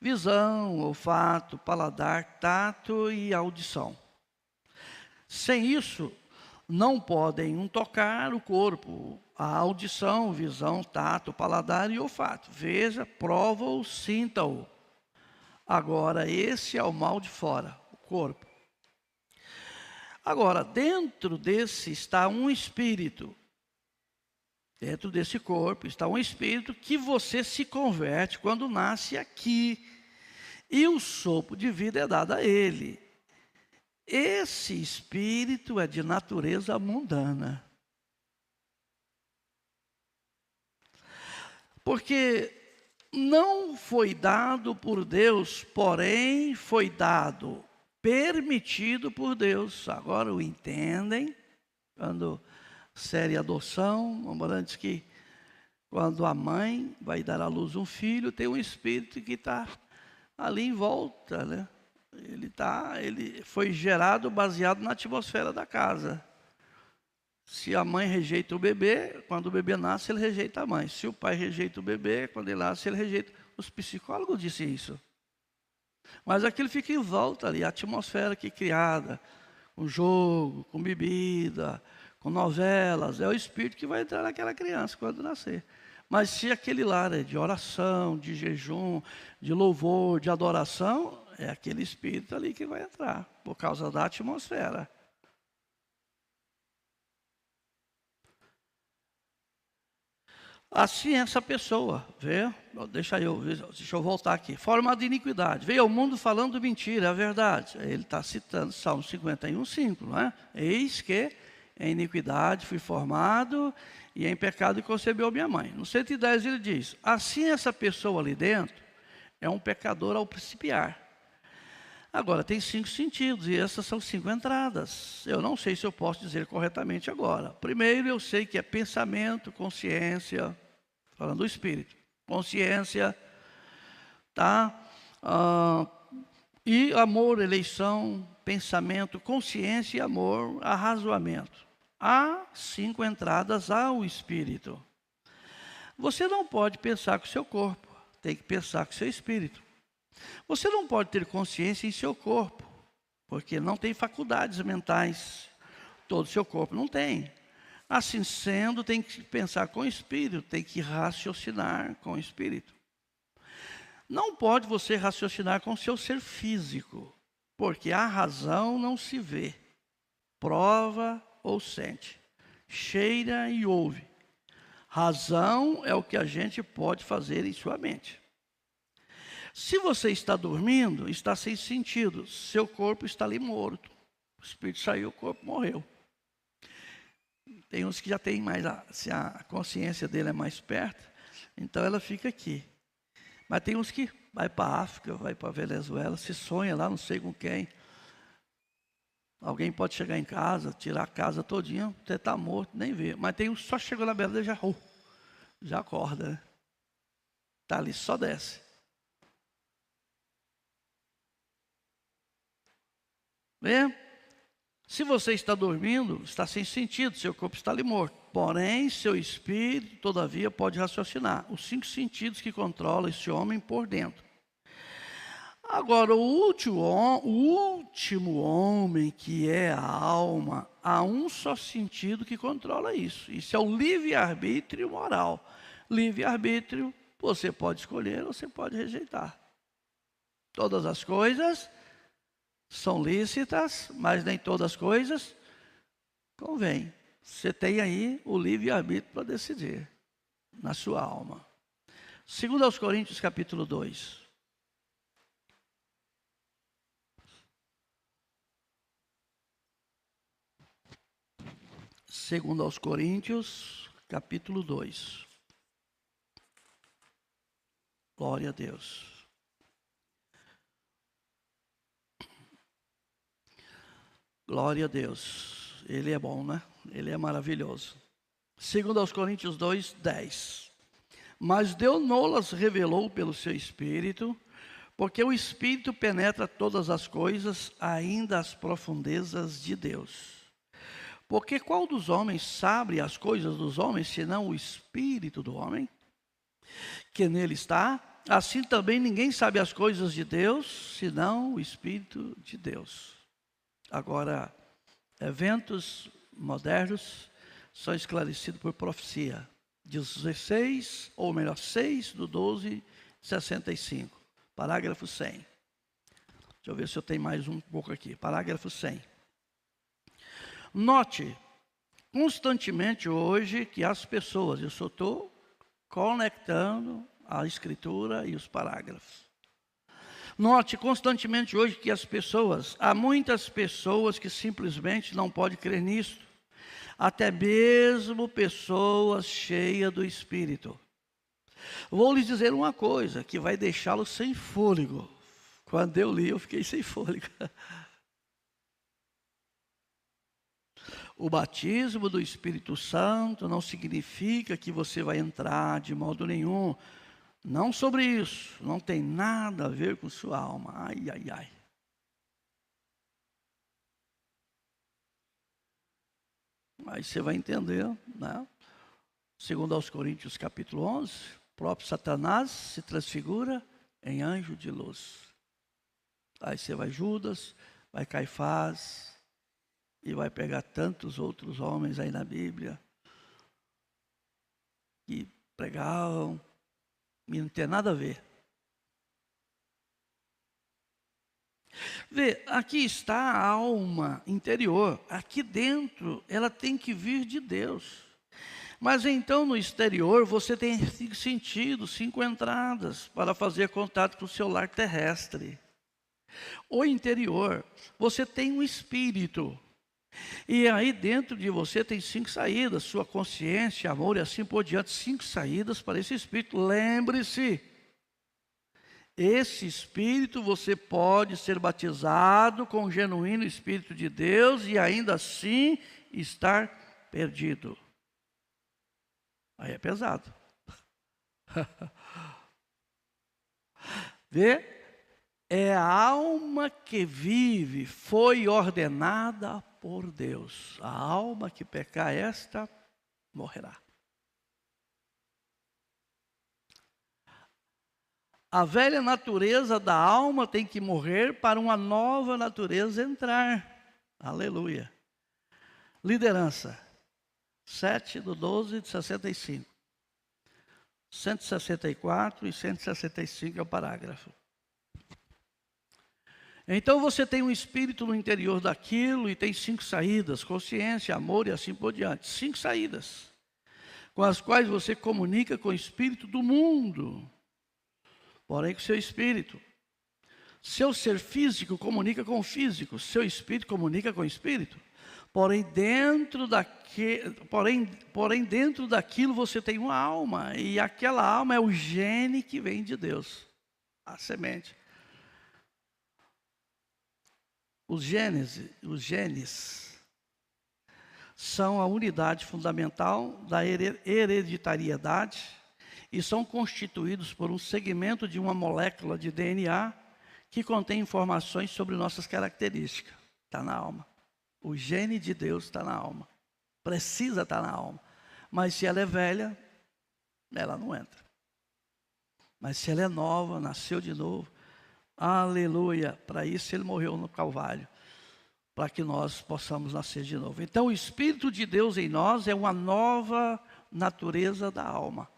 Visão, olfato, paladar, tato e audição. Sem isso, não podem tocar o corpo, a audição, visão, tato, paladar e olfato. Veja, prova-o, sinta-o. Agora, esse é o mal de fora, o corpo. Agora, dentro desse está um espírito. Dentro desse corpo está um espírito que você se converte quando nasce aqui. E o sopro de vida é dado a ele. Esse espírito é de natureza mundana. Porque não foi dado por Deus, porém foi dado, permitido por Deus. Agora o entendem? Quando série adoção, diz que quando a mãe vai dar à luz um filho, tem um espírito que está ali em volta, né? Ele foi gerado baseado na atmosfera da casa. Se a mãe rejeita o bebê, quando o bebê nasce, ele rejeita a mãe. Se o pai rejeita o bebê, quando ele nasce, ele rejeita. Os psicólogos dizem isso. Mas aquilo fica em volta ali, a atmosfera que é criada, com jogo, com bebida, com novelas. É o espírito que vai entrar naquela criança quando nascer. Mas se aquele lar é de oração, de jejum, de louvor, de adoração, é aquele espírito ali que vai entrar, por causa da atmosfera. Assim essa pessoa, vê? Deixa eu voltar aqui. Forma de iniquidade. Veio ao mundo falando mentira, é verdade. Ele está citando Salmo 51:5, não é? Eis que em iniquidade fui formado e em pecado concebeu minha mãe. No 110 ele diz, assim essa pessoa ali dentro é um pecador ao principiar. Agora, tem 5 sentidos, e essas são 5 entradas. Eu não sei se eu posso dizer corretamente agora. Primeiro, eu sei que é pensamento, consciência, falando do espírito, consciência, tá? E amor, eleição, pensamento, consciência e amor, arrazoamento. Há 5 entradas ao espírito. Você não pode pensar com o seu corpo, tem que pensar com o seu espírito. Você não pode ter consciência em seu corpo, porque não tem faculdades mentais. Todo o seu corpo não tem. Assim sendo, tem que pensar com o espírito, tem que raciocinar com o espírito. Não pode você raciocinar com o seu ser físico, porque a razão não se vê, prova ou sente, cheira e ouve. Razão é o que a gente pode fazer em sua mente. Se você está dormindo, está sem sentido, seu corpo está ali morto. O espírito saiu, o corpo morreu. Tem uns que já tem mais, se a consciência dele é mais perto, então ela fica aqui. Mas tem uns que vai para a África, vai para a Venezuela, se sonha lá, não sei com quem. Alguém pode chegar em casa, tirar a casa todinha, você está morto, nem vê. Mas tem uns que só chegou na beirada e já acorda, né? Está ali, só desce. Se você está dormindo, está sem sentido, seu corpo está ali morto. Porém, seu espírito, todavia, pode raciocinar. Os 5 sentidos que controlam esse homem por dentro. Agora, o último homem, que é a alma, há um só sentido que controla isso. Isso é o livre-arbítrio moral. Livre-arbítrio, você pode escolher ou você pode rejeitar. Todas as coisas são lícitas, mas nem todas as coisas convêm. Você tem aí o livre-arbítrio para decidir na sua alma. 2 Coríntios capítulo 2. Segundo aos Coríntios, capítulo 2. Glória a Deus. Glória a Deus. Ele é bom, né? Ele é maravilhoso. Segundo aos Coríntios 2, 10. Mas Deus não-las revelou pelo seu Espírito, porque o Espírito penetra todas as coisas, ainda as profundezas de Deus. Porque qual dos homens sabe as coisas dos homens, senão o Espírito do homem, que nele está? Assim também ninguém sabe as coisas de Deus, senão o Espírito de Deus. Agora, eventos modernos são esclarecidos por profecia. 16, ou melhor, 6/12/65, parágrafo 100. Deixa eu ver se eu tenho mais um pouco aqui. Parágrafo 100. Note constantemente hoje que as pessoas, eu só estou conectando a escritura e os parágrafos. Note constantemente hoje que há muitas pessoas que simplesmente não podem crer nisso. Até mesmo pessoas cheias do Espírito. Vou lhes dizer uma coisa que vai deixá-los sem fôlego. Quando eu li, eu fiquei sem fôlego. O batismo do Espírito Santo não significa que você vai entrar de modo nenhum. Não sobre isso. Não tem nada a ver com sua alma. Ai, ai, ai. Aí você vai entender, né? Segundo aos Coríntios capítulo 11, o próprio Satanás se transfigura em anjo de luz. Aí você vai Judas, vai Caifás, e vai pegar tantos outros homens aí na Bíblia, que pregavam, e não tem nada a ver. Vê, aqui está a alma interior. Aqui dentro, ela tem que vir de Deus. Mas então, no exterior, você tem 5 sentidos, 5 entradas para fazer contato com o seu lar terrestre. O interior, você tem um espírito. E aí dentro de você tem 5 saídas. Sua consciência, amor e assim por diante. 5 saídas para esse espírito. Lembre-se. Esse Espírito, você pode ser batizado com o genuíno Espírito de Deus e ainda assim estar perdido. Aí é pesado. Vê? É a alma que vive, foi ordenada por Deus. A alma que pecar esta, morrerá. A velha natureza da alma tem que morrer para uma nova natureza entrar. Aleluia. Liderança. 7/12/65. 164 e 165 é o parágrafo. Então você tem um espírito no interior daquilo e tem 5 saídas. Consciência, amor e assim por diante. 5 saídas. Com as quais você comunica com o espírito do mundo. Porém, com seu espírito. Seu ser físico comunica com o físico. Seu espírito comunica com o espírito. Porém, dentro daquilo você tem uma alma. E aquela alma é o gene que vem de Deus. A semente. Os genes são a unidade fundamental da hereditariedade e são constituídos por um segmento de uma molécula de DNA que contém informações sobre nossas características. Está na alma. O gene de Deus está na alma. Precisa estar na alma. Mas se ela é velha, ela não entra. Mas se ela é nova, nasceu de novo, aleluia, para isso ele morreu no Calvário, para que nós possamos nascer de novo. Então o Espírito de Deus em nós é uma nova natureza da alma.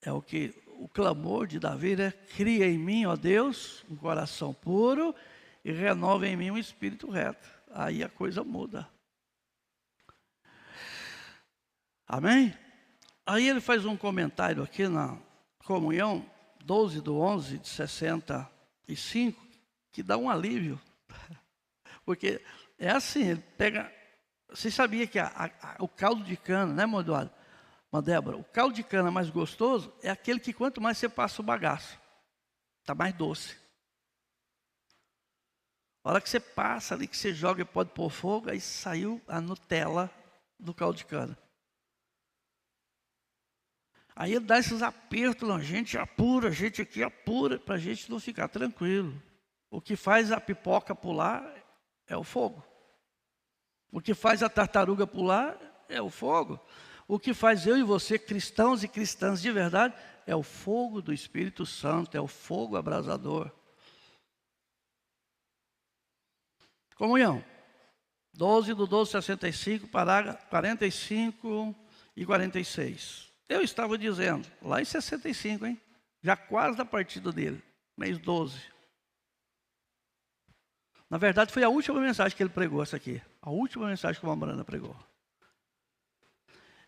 É o que o clamor de Davi é: cria em mim, ó Deus, um coração puro e renova em mim um espírito reto. Aí a coisa muda. Amém? Aí ele faz um comentário aqui na Comunhão 12/11/65, que dá um alívio. Porque é assim, ele pega... Você sabia que o caldo de cana, né, Débora? O caldo de cana mais gostoso é aquele que quanto mais você passa o bagaço, está mais doce. A hora que você passa ali, que você joga e pode pôr fogo, aí saiu a Nutella do caldo de cana. Aí ele dá esses apertos, a gente apura, a gente aqui apura, para a gente não ficar tranquilo. O que faz a pipoca pular é o fogo. O que faz a tartaruga pular é o fogo. O que faz eu e você, cristãos e cristãs de verdade, é o fogo do Espírito Santo, é o fogo abrasador. Comunhão, 12/12/65, parágrafo 45 e 46. Eu estava dizendo, lá em 65, hein? Já quase da partida dele, mês 12. Na verdade, foi a última mensagem que ele pregou, essa aqui. A última mensagem que o Ambrana pregou.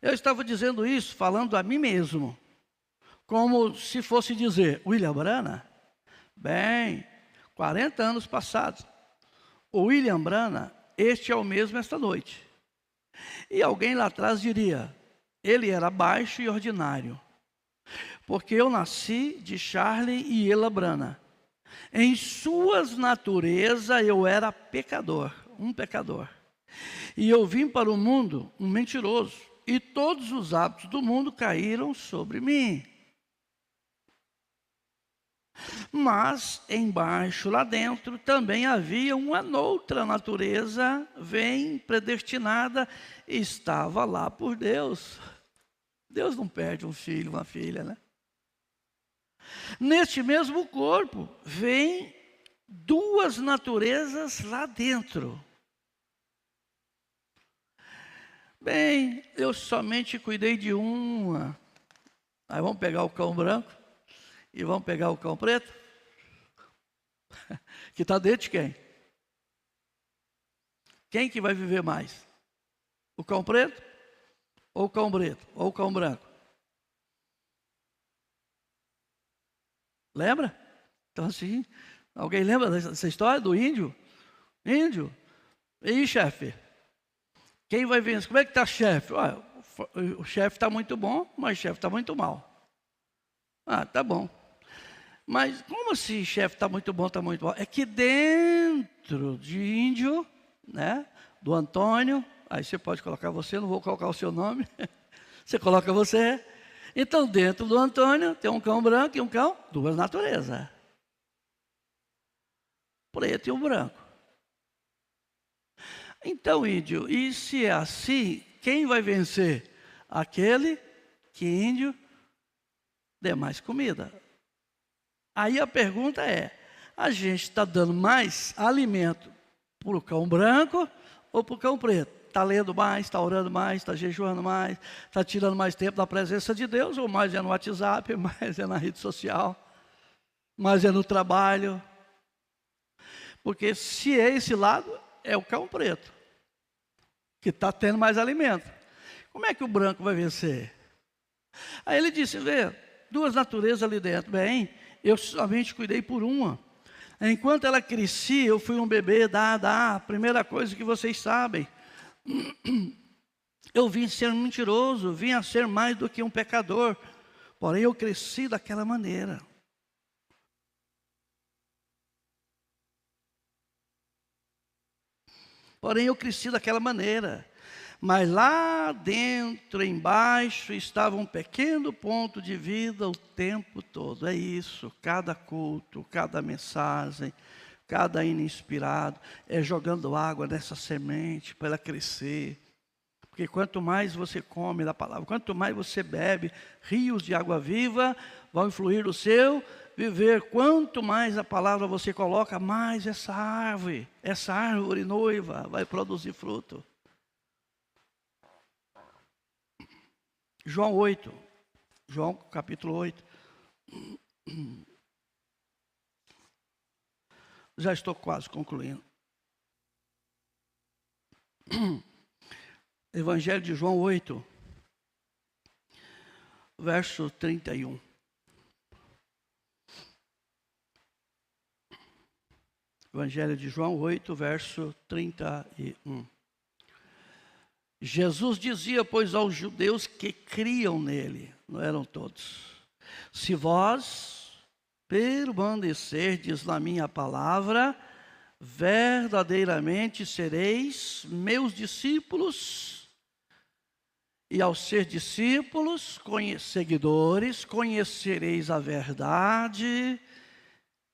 Eu estava dizendo isso, falando a mim mesmo, como se fosse dizer: William Brana, bem, 40 anos passados, o William Brana, este é o mesmo esta noite. E alguém lá atrás diria: ele era baixo e ordinário, porque eu nasci de Charlie e Ela Brana. Em suas naturezas eu era pecador, um pecador. E eu vim para o mundo um mentiroso, e todos os hábitos do mundo caíram sobre mim. Mas embaixo, lá dentro, também havia uma outra natureza, bem predestinada, e estava lá por Deus. Deus não perde um filho, uma filha, né? Neste mesmo corpo, vem duas naturezas lá dentro. Bem, eu somente cuidei de uma. Aí vamos pegar o cão branco e vamos pegar o cão preto, que está dentro de quem? Quem que vai viver mais? O cão preto ou o cão preto ou o cão branco? Lembra? Então assim, alguém lembra dessa história do índio? Índio? E chefe? Quem vai vencer? Como é que está o chefe? O chefe está muito bom, mas o chefe está muito mal. Ah, tá bom. Mas como assim chefe está muito bom, está muito mal? É que dentro de índio, né, do Antônio, aí você pode colocar você, não vou colocar o seu nome, você coloca você. Então dentro do Antônio tem um cão branco e um cão, duas naturezas. Preto e o branco. Então, índio, e se é assim, quem vai vencer? Aquele que índio dê mais comida. Aí a pergunta é: a gente está dando mais alimento para o cão branco ou para o cão preto? Está lendo mais, está orando mais, está jejuando mais, está tirando mais tempo da presença de Deus, ou mais é no WhatsApp, mais é na rede social, mais é no trabalho? Porque se é esse lado, é o cão preto, que está tendo mais alimento. Como é que o branco vai vencer? Aí ele disse: vê, duas naturezas ali dentro. Bem, eu somente cuidei por uma. Enquanto ela crescia, eu fui um bebê, a primeira coisa que vocês sabem. Eu vim ser mentiroso, vim a ser mais do que um pecador. Porém, eu cresci daquela maneira. Mas lá dentro, embaixo, estava um pequeno ponto de vida o tempo todo. É isso, cada culto, cada mensagem, cada hino inspirado, é jogando água nessa semente para ela crescer. Porque quanto mais você come da palavra, quanto mais você bebe, rios de água viva vão fluir do seu viver. Quanto mais a palavra você coloca, mais essa árvore noiva vai produzir fruto. João 8, João capítulo 8. Já estou quase concluindo. Evangelho de João 8, verso 31. Evangelho de João 8, verso 31. Jesus dizia, pois, aos judeus que criam nele, não eram todos: se vós permanecerdes na minha palavra, verdadeiramente sereis meus discípulos, e ao ser discípulos, seguidores, conhecereis a verdade,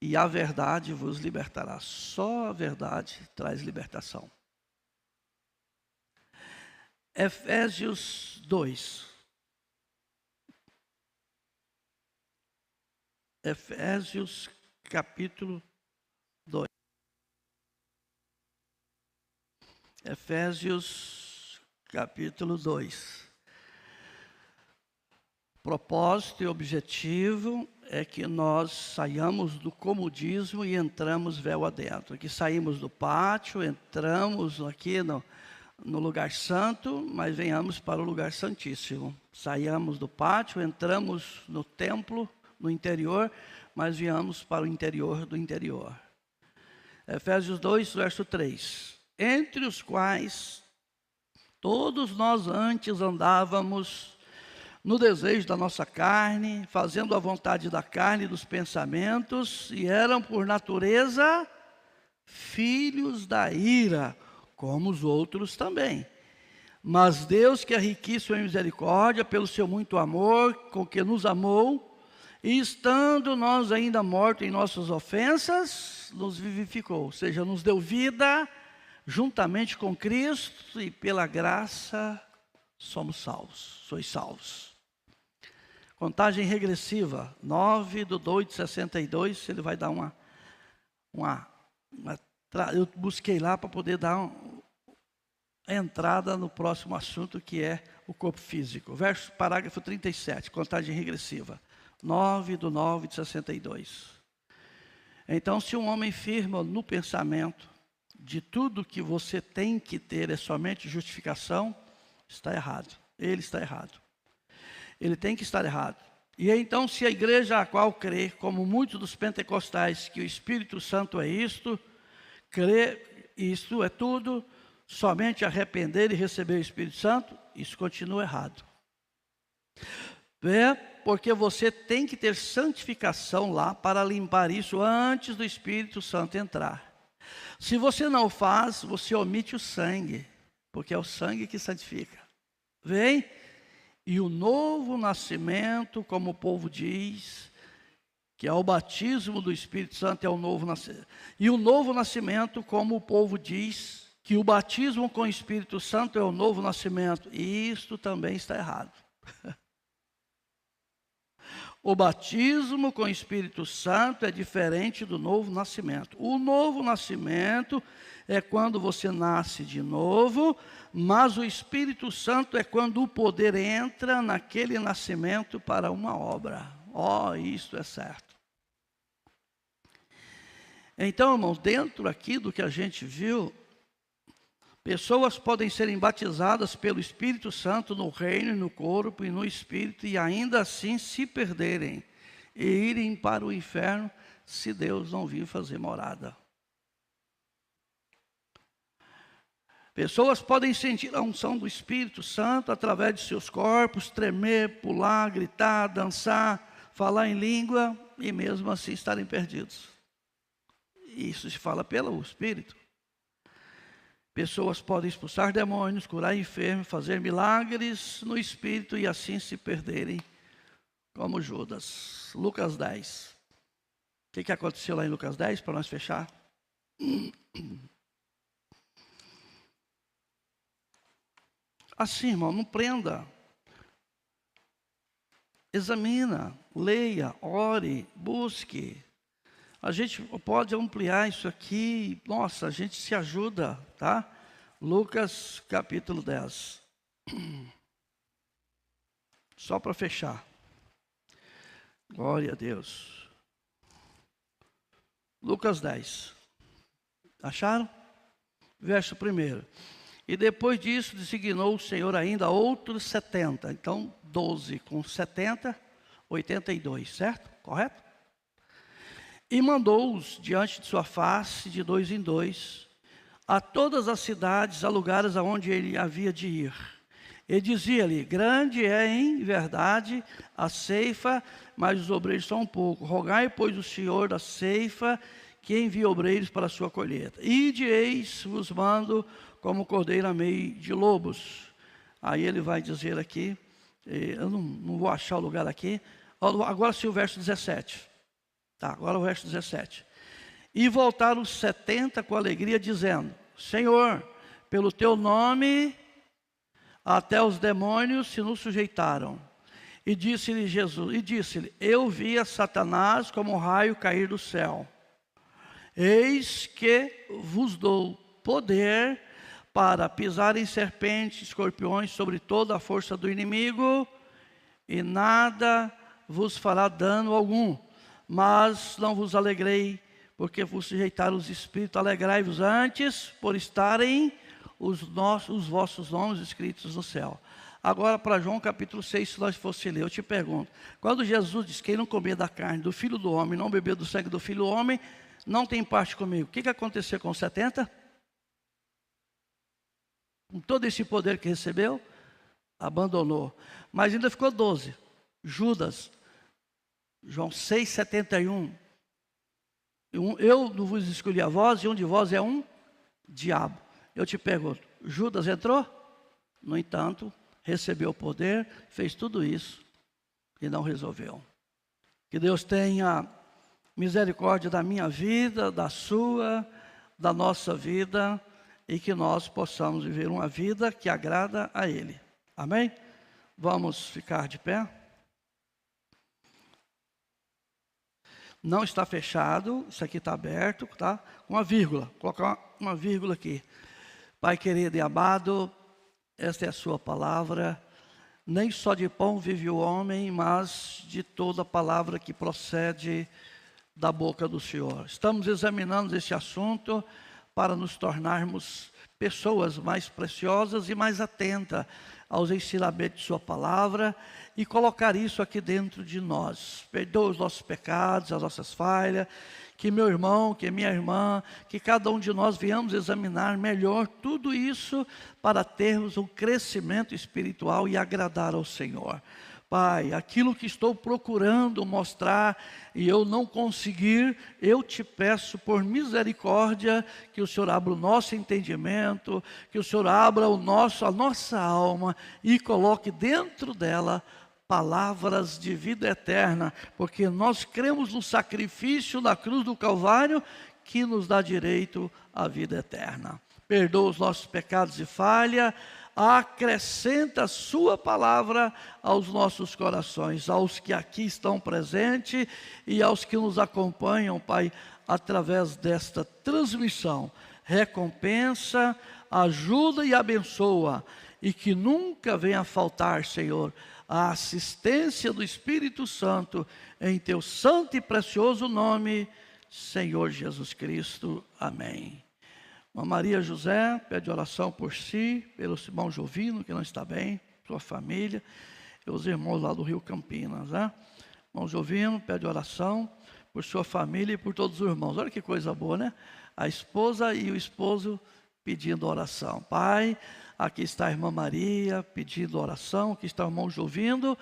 e a verdade vos libertará. Só a verdade traz libertação. Efésios 2. Efésios capítulo 2. Efésios capítulo 2. Propósito e objetivo é que nós saiamos do comodismo e entramos véu adentro. Que saímos do pátio, entramos aqui no lugar santo, mas venhamos para o lugar santíssimo. Saiamos do pátio, entramos no templo, no interior, mas viemos para o interior do interior. Efésios 2, verso 3. Entre os quais todos nós antes andávamos no desejo da nossa carne, fazendo a vontade da carne e dos pensamentos, e eram por natureza filhos da ira, como os outros também. Mas Deus, que é riquíssimo em misericórdia, pelo seu muito amor, com que nos amou, e estando nós ainda mortos em nossas ofensas, nos vivificou, ou seja, nos deu vida juntamente com Cristo, e pela graça somos salvos, sois salvos. Contagem regressiva, 9/2/62, ele vai dar uma eu busquei lá para poder dar a entrada no próximo assunto, que é o corpo físico. Parágrafo 37, contagem regressiva, 9/9/62. Então, se um homem firma no pensamento de tudo que você tem que ter é somente justificação, está errado. Ele está errado. Ele tem que estar errado. E então, se a igreja a qual crê, como muitos dos pentecostais, que o Espírito Santo é isto, crê, isto é tudo, somente arrepender e receber o Espírito Santo, isso continua errado. Porque você tem que ter santificação lá para limpar isso antes do Espírito Santo entrar. Se você não faz, você omite o sangue, porque é o sangue que santifica. Vem? E o novo nascimento, como o povo diz, que é o batismo do Espírito Santo, é o novo nascimento. E o novo nascimento, como o povo diz, que o batismo com o Espírito Santo é o novo nascimento. E isto também está errado. O batismo com o Espírito Santo é diferente do novo nascimento. O novo nascimento é quando você nasce de novo, mas o Espírito Santo é quando o poder entra naquele nascimento para uma obra. Isto é certo. Então, irmãos, dentro aqui do que a gente viu, pessoas podem serem batizadas pelo Espírito Santo no reino, e no corpo e no Espírito, e ainda assim se perderem e irem para o inferno, se Deus não vir fazer morada. Pessoas podem sentir a unção do Espírito Santo através de seus corpos, tremer, pular, gritar, dançar, falar em língua, e mesmo assim estarem perdidos. Isso se fala pelo Espírito. Pessoas podem expulsar demônios, curar enfermos, fazer milagres no Espírito e assim se perderem, como Judas. Lucas 10. O que aconteceu lá em Lucas 10, para nós fechar? Assim, irmão, não prenda. Examina, leia, ore, busque. A gente pode ampliar isso aqui. Nossa, a gente se ajuda, tá? Lucas capítulo 10. Só para fechar. Glória a Deus. Lucas 10. Acharam? Verso 1. E depois disso designou o Senhor ainda outros 70. Então, 12 com 70, 82, certo? Correto? E mandou-os diante de sua face, de dois em dois, a todas as cidades, a lugares aonde ele havia de ir. E dizia-lhe: grande é em verdade a ceifa, mas os obreiros são poucos. Rogai, pois, o Senhor da ceifa, que envie obreiros para a sua colheita. Ide, eis, vos mando como cordeiro a meio de lobos. Aí ele vai dizer aqui, eu não vou achar o lugar aqui. Agora sim o verso 17. Tá, agora o verso 17. E voltaram os 70 com alegria, dizendo: Senhor, pelo teu nome até os demônios se nos sujeitaram. E disse-lhe Jesus, eu via Satanás como um raio cair do céu. Eis que vos dou poder para pisar em serpentes, escorpiões, sobre toda a força do inimigo, e nada vos fará dano algum. Mas não vos alegrei, porque vos sujeitaram os espíritos. Alegrai-vos antes por estarem os vossos nomes escritos no céu. Agora para João capítulo 6, se nós fosse ler, eu te pergunto, quando Jesus diz: quem não comer da carne do Filho do Homem, não beber do sangue do Filho do Homem, não tem parte comigo. O que aconteceu com os 70? Com todo esse poder que recebeu, abandonou. Mas ainda ficou 12. Judas, João 6, 71. Eu não vos escolhi a vós, e um de vós é um diabo. Eu te pergunto, Judas entrou? No entanto, recebeu o poder, fez tudo isso e não resolveu. Que Deus tenha misericórdia da minha vida, da sua, da nossa vida, e que nós possamos viver uma vida que agrada a Ele. Amém? Vamos ficar de pé. Não está fechado, isso aqui está aberto, tá? Uma vírgula, colocar uma vírgula aqui. Pai querido e amado, esta é a sua palavra. Nem só de pão vive o homem, mas de toda palavra que procede da boca do Senhor. Estamos examinando esse assunto para nos tornarmos pessoas mais preciosas e mais atentas aos ensinamentos de sua palavra e colocar isso aqui dentro de nós. Perdoa os nossos pecados, as nossas falhas, que meu irmão, que minha irmã, que cada um de nós venhamos examinar melhor tudo isso para termos um crescimento espiritual e agradar ao Senhor. Pai, aquilo que estou procurando mostrar e eu não conseguir, eu te peço por misericórdia que o Senhor abra o nosso entendimento, que o Senhor abra a nossa alma e coloque dentro dela palavras de vida eterna, porque nós cremos no sacrifício da cruz do Calvário que nos dá direito à vida eterna. Perdoa os nossos pecados e falha, acrescenta a sua palavra aos nossos corações, aos que aqui estão presentes e aos que nos acompanham, Pai, através desta transmissão. Recompensa, ajuda e abençoa, e que nunca venha a faltar, Senhor, a assistência do Espírito Santo, em teu santo e precioso nome, Senhor Jesus Cristo. Amém. Maria José pede oração por si, pelo irmão Jovino, que não está bem, sua família, e os irmãos lá do Rio Campinas, né? Irmão Jovino pede oração por sua família e por todos os irmãos. Olha que coisa boa, né? A esposa e o esposo pedindo oração. Pai, aqui está a irmã Maria pedindo oração, aqui está o irmão Jovino,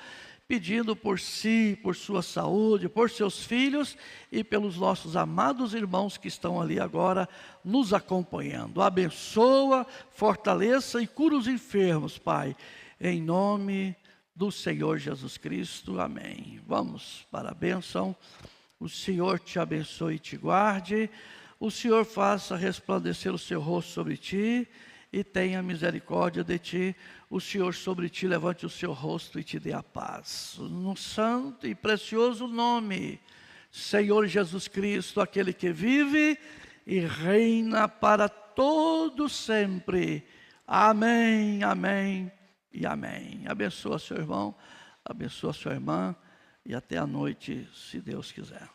pedindo por si, por sua saúde, por seus filhos e pelos nossos amados irmãos que estão ali agora nos acompanhando. Abençoa, fortaleça e cura os enfermos, Pai, em nome do Senhor Jesus Cristo. Amém. Vamos para a bênção. O Senhor te abençoe e te guarde. O Senhor faça resplandecer o seu rosto sobre ti e tenha misericórdia de ti. O Senhor sobre ti levante o seu rosto e te dê a paz. No santo e precioso nome, Senhor Jesus Cristo, aquele que vive e reina para todo sempre. Amém, amém e amém. Abençoa seu irmão, abençoa sua irmã. e até a noite, se Deus quiser.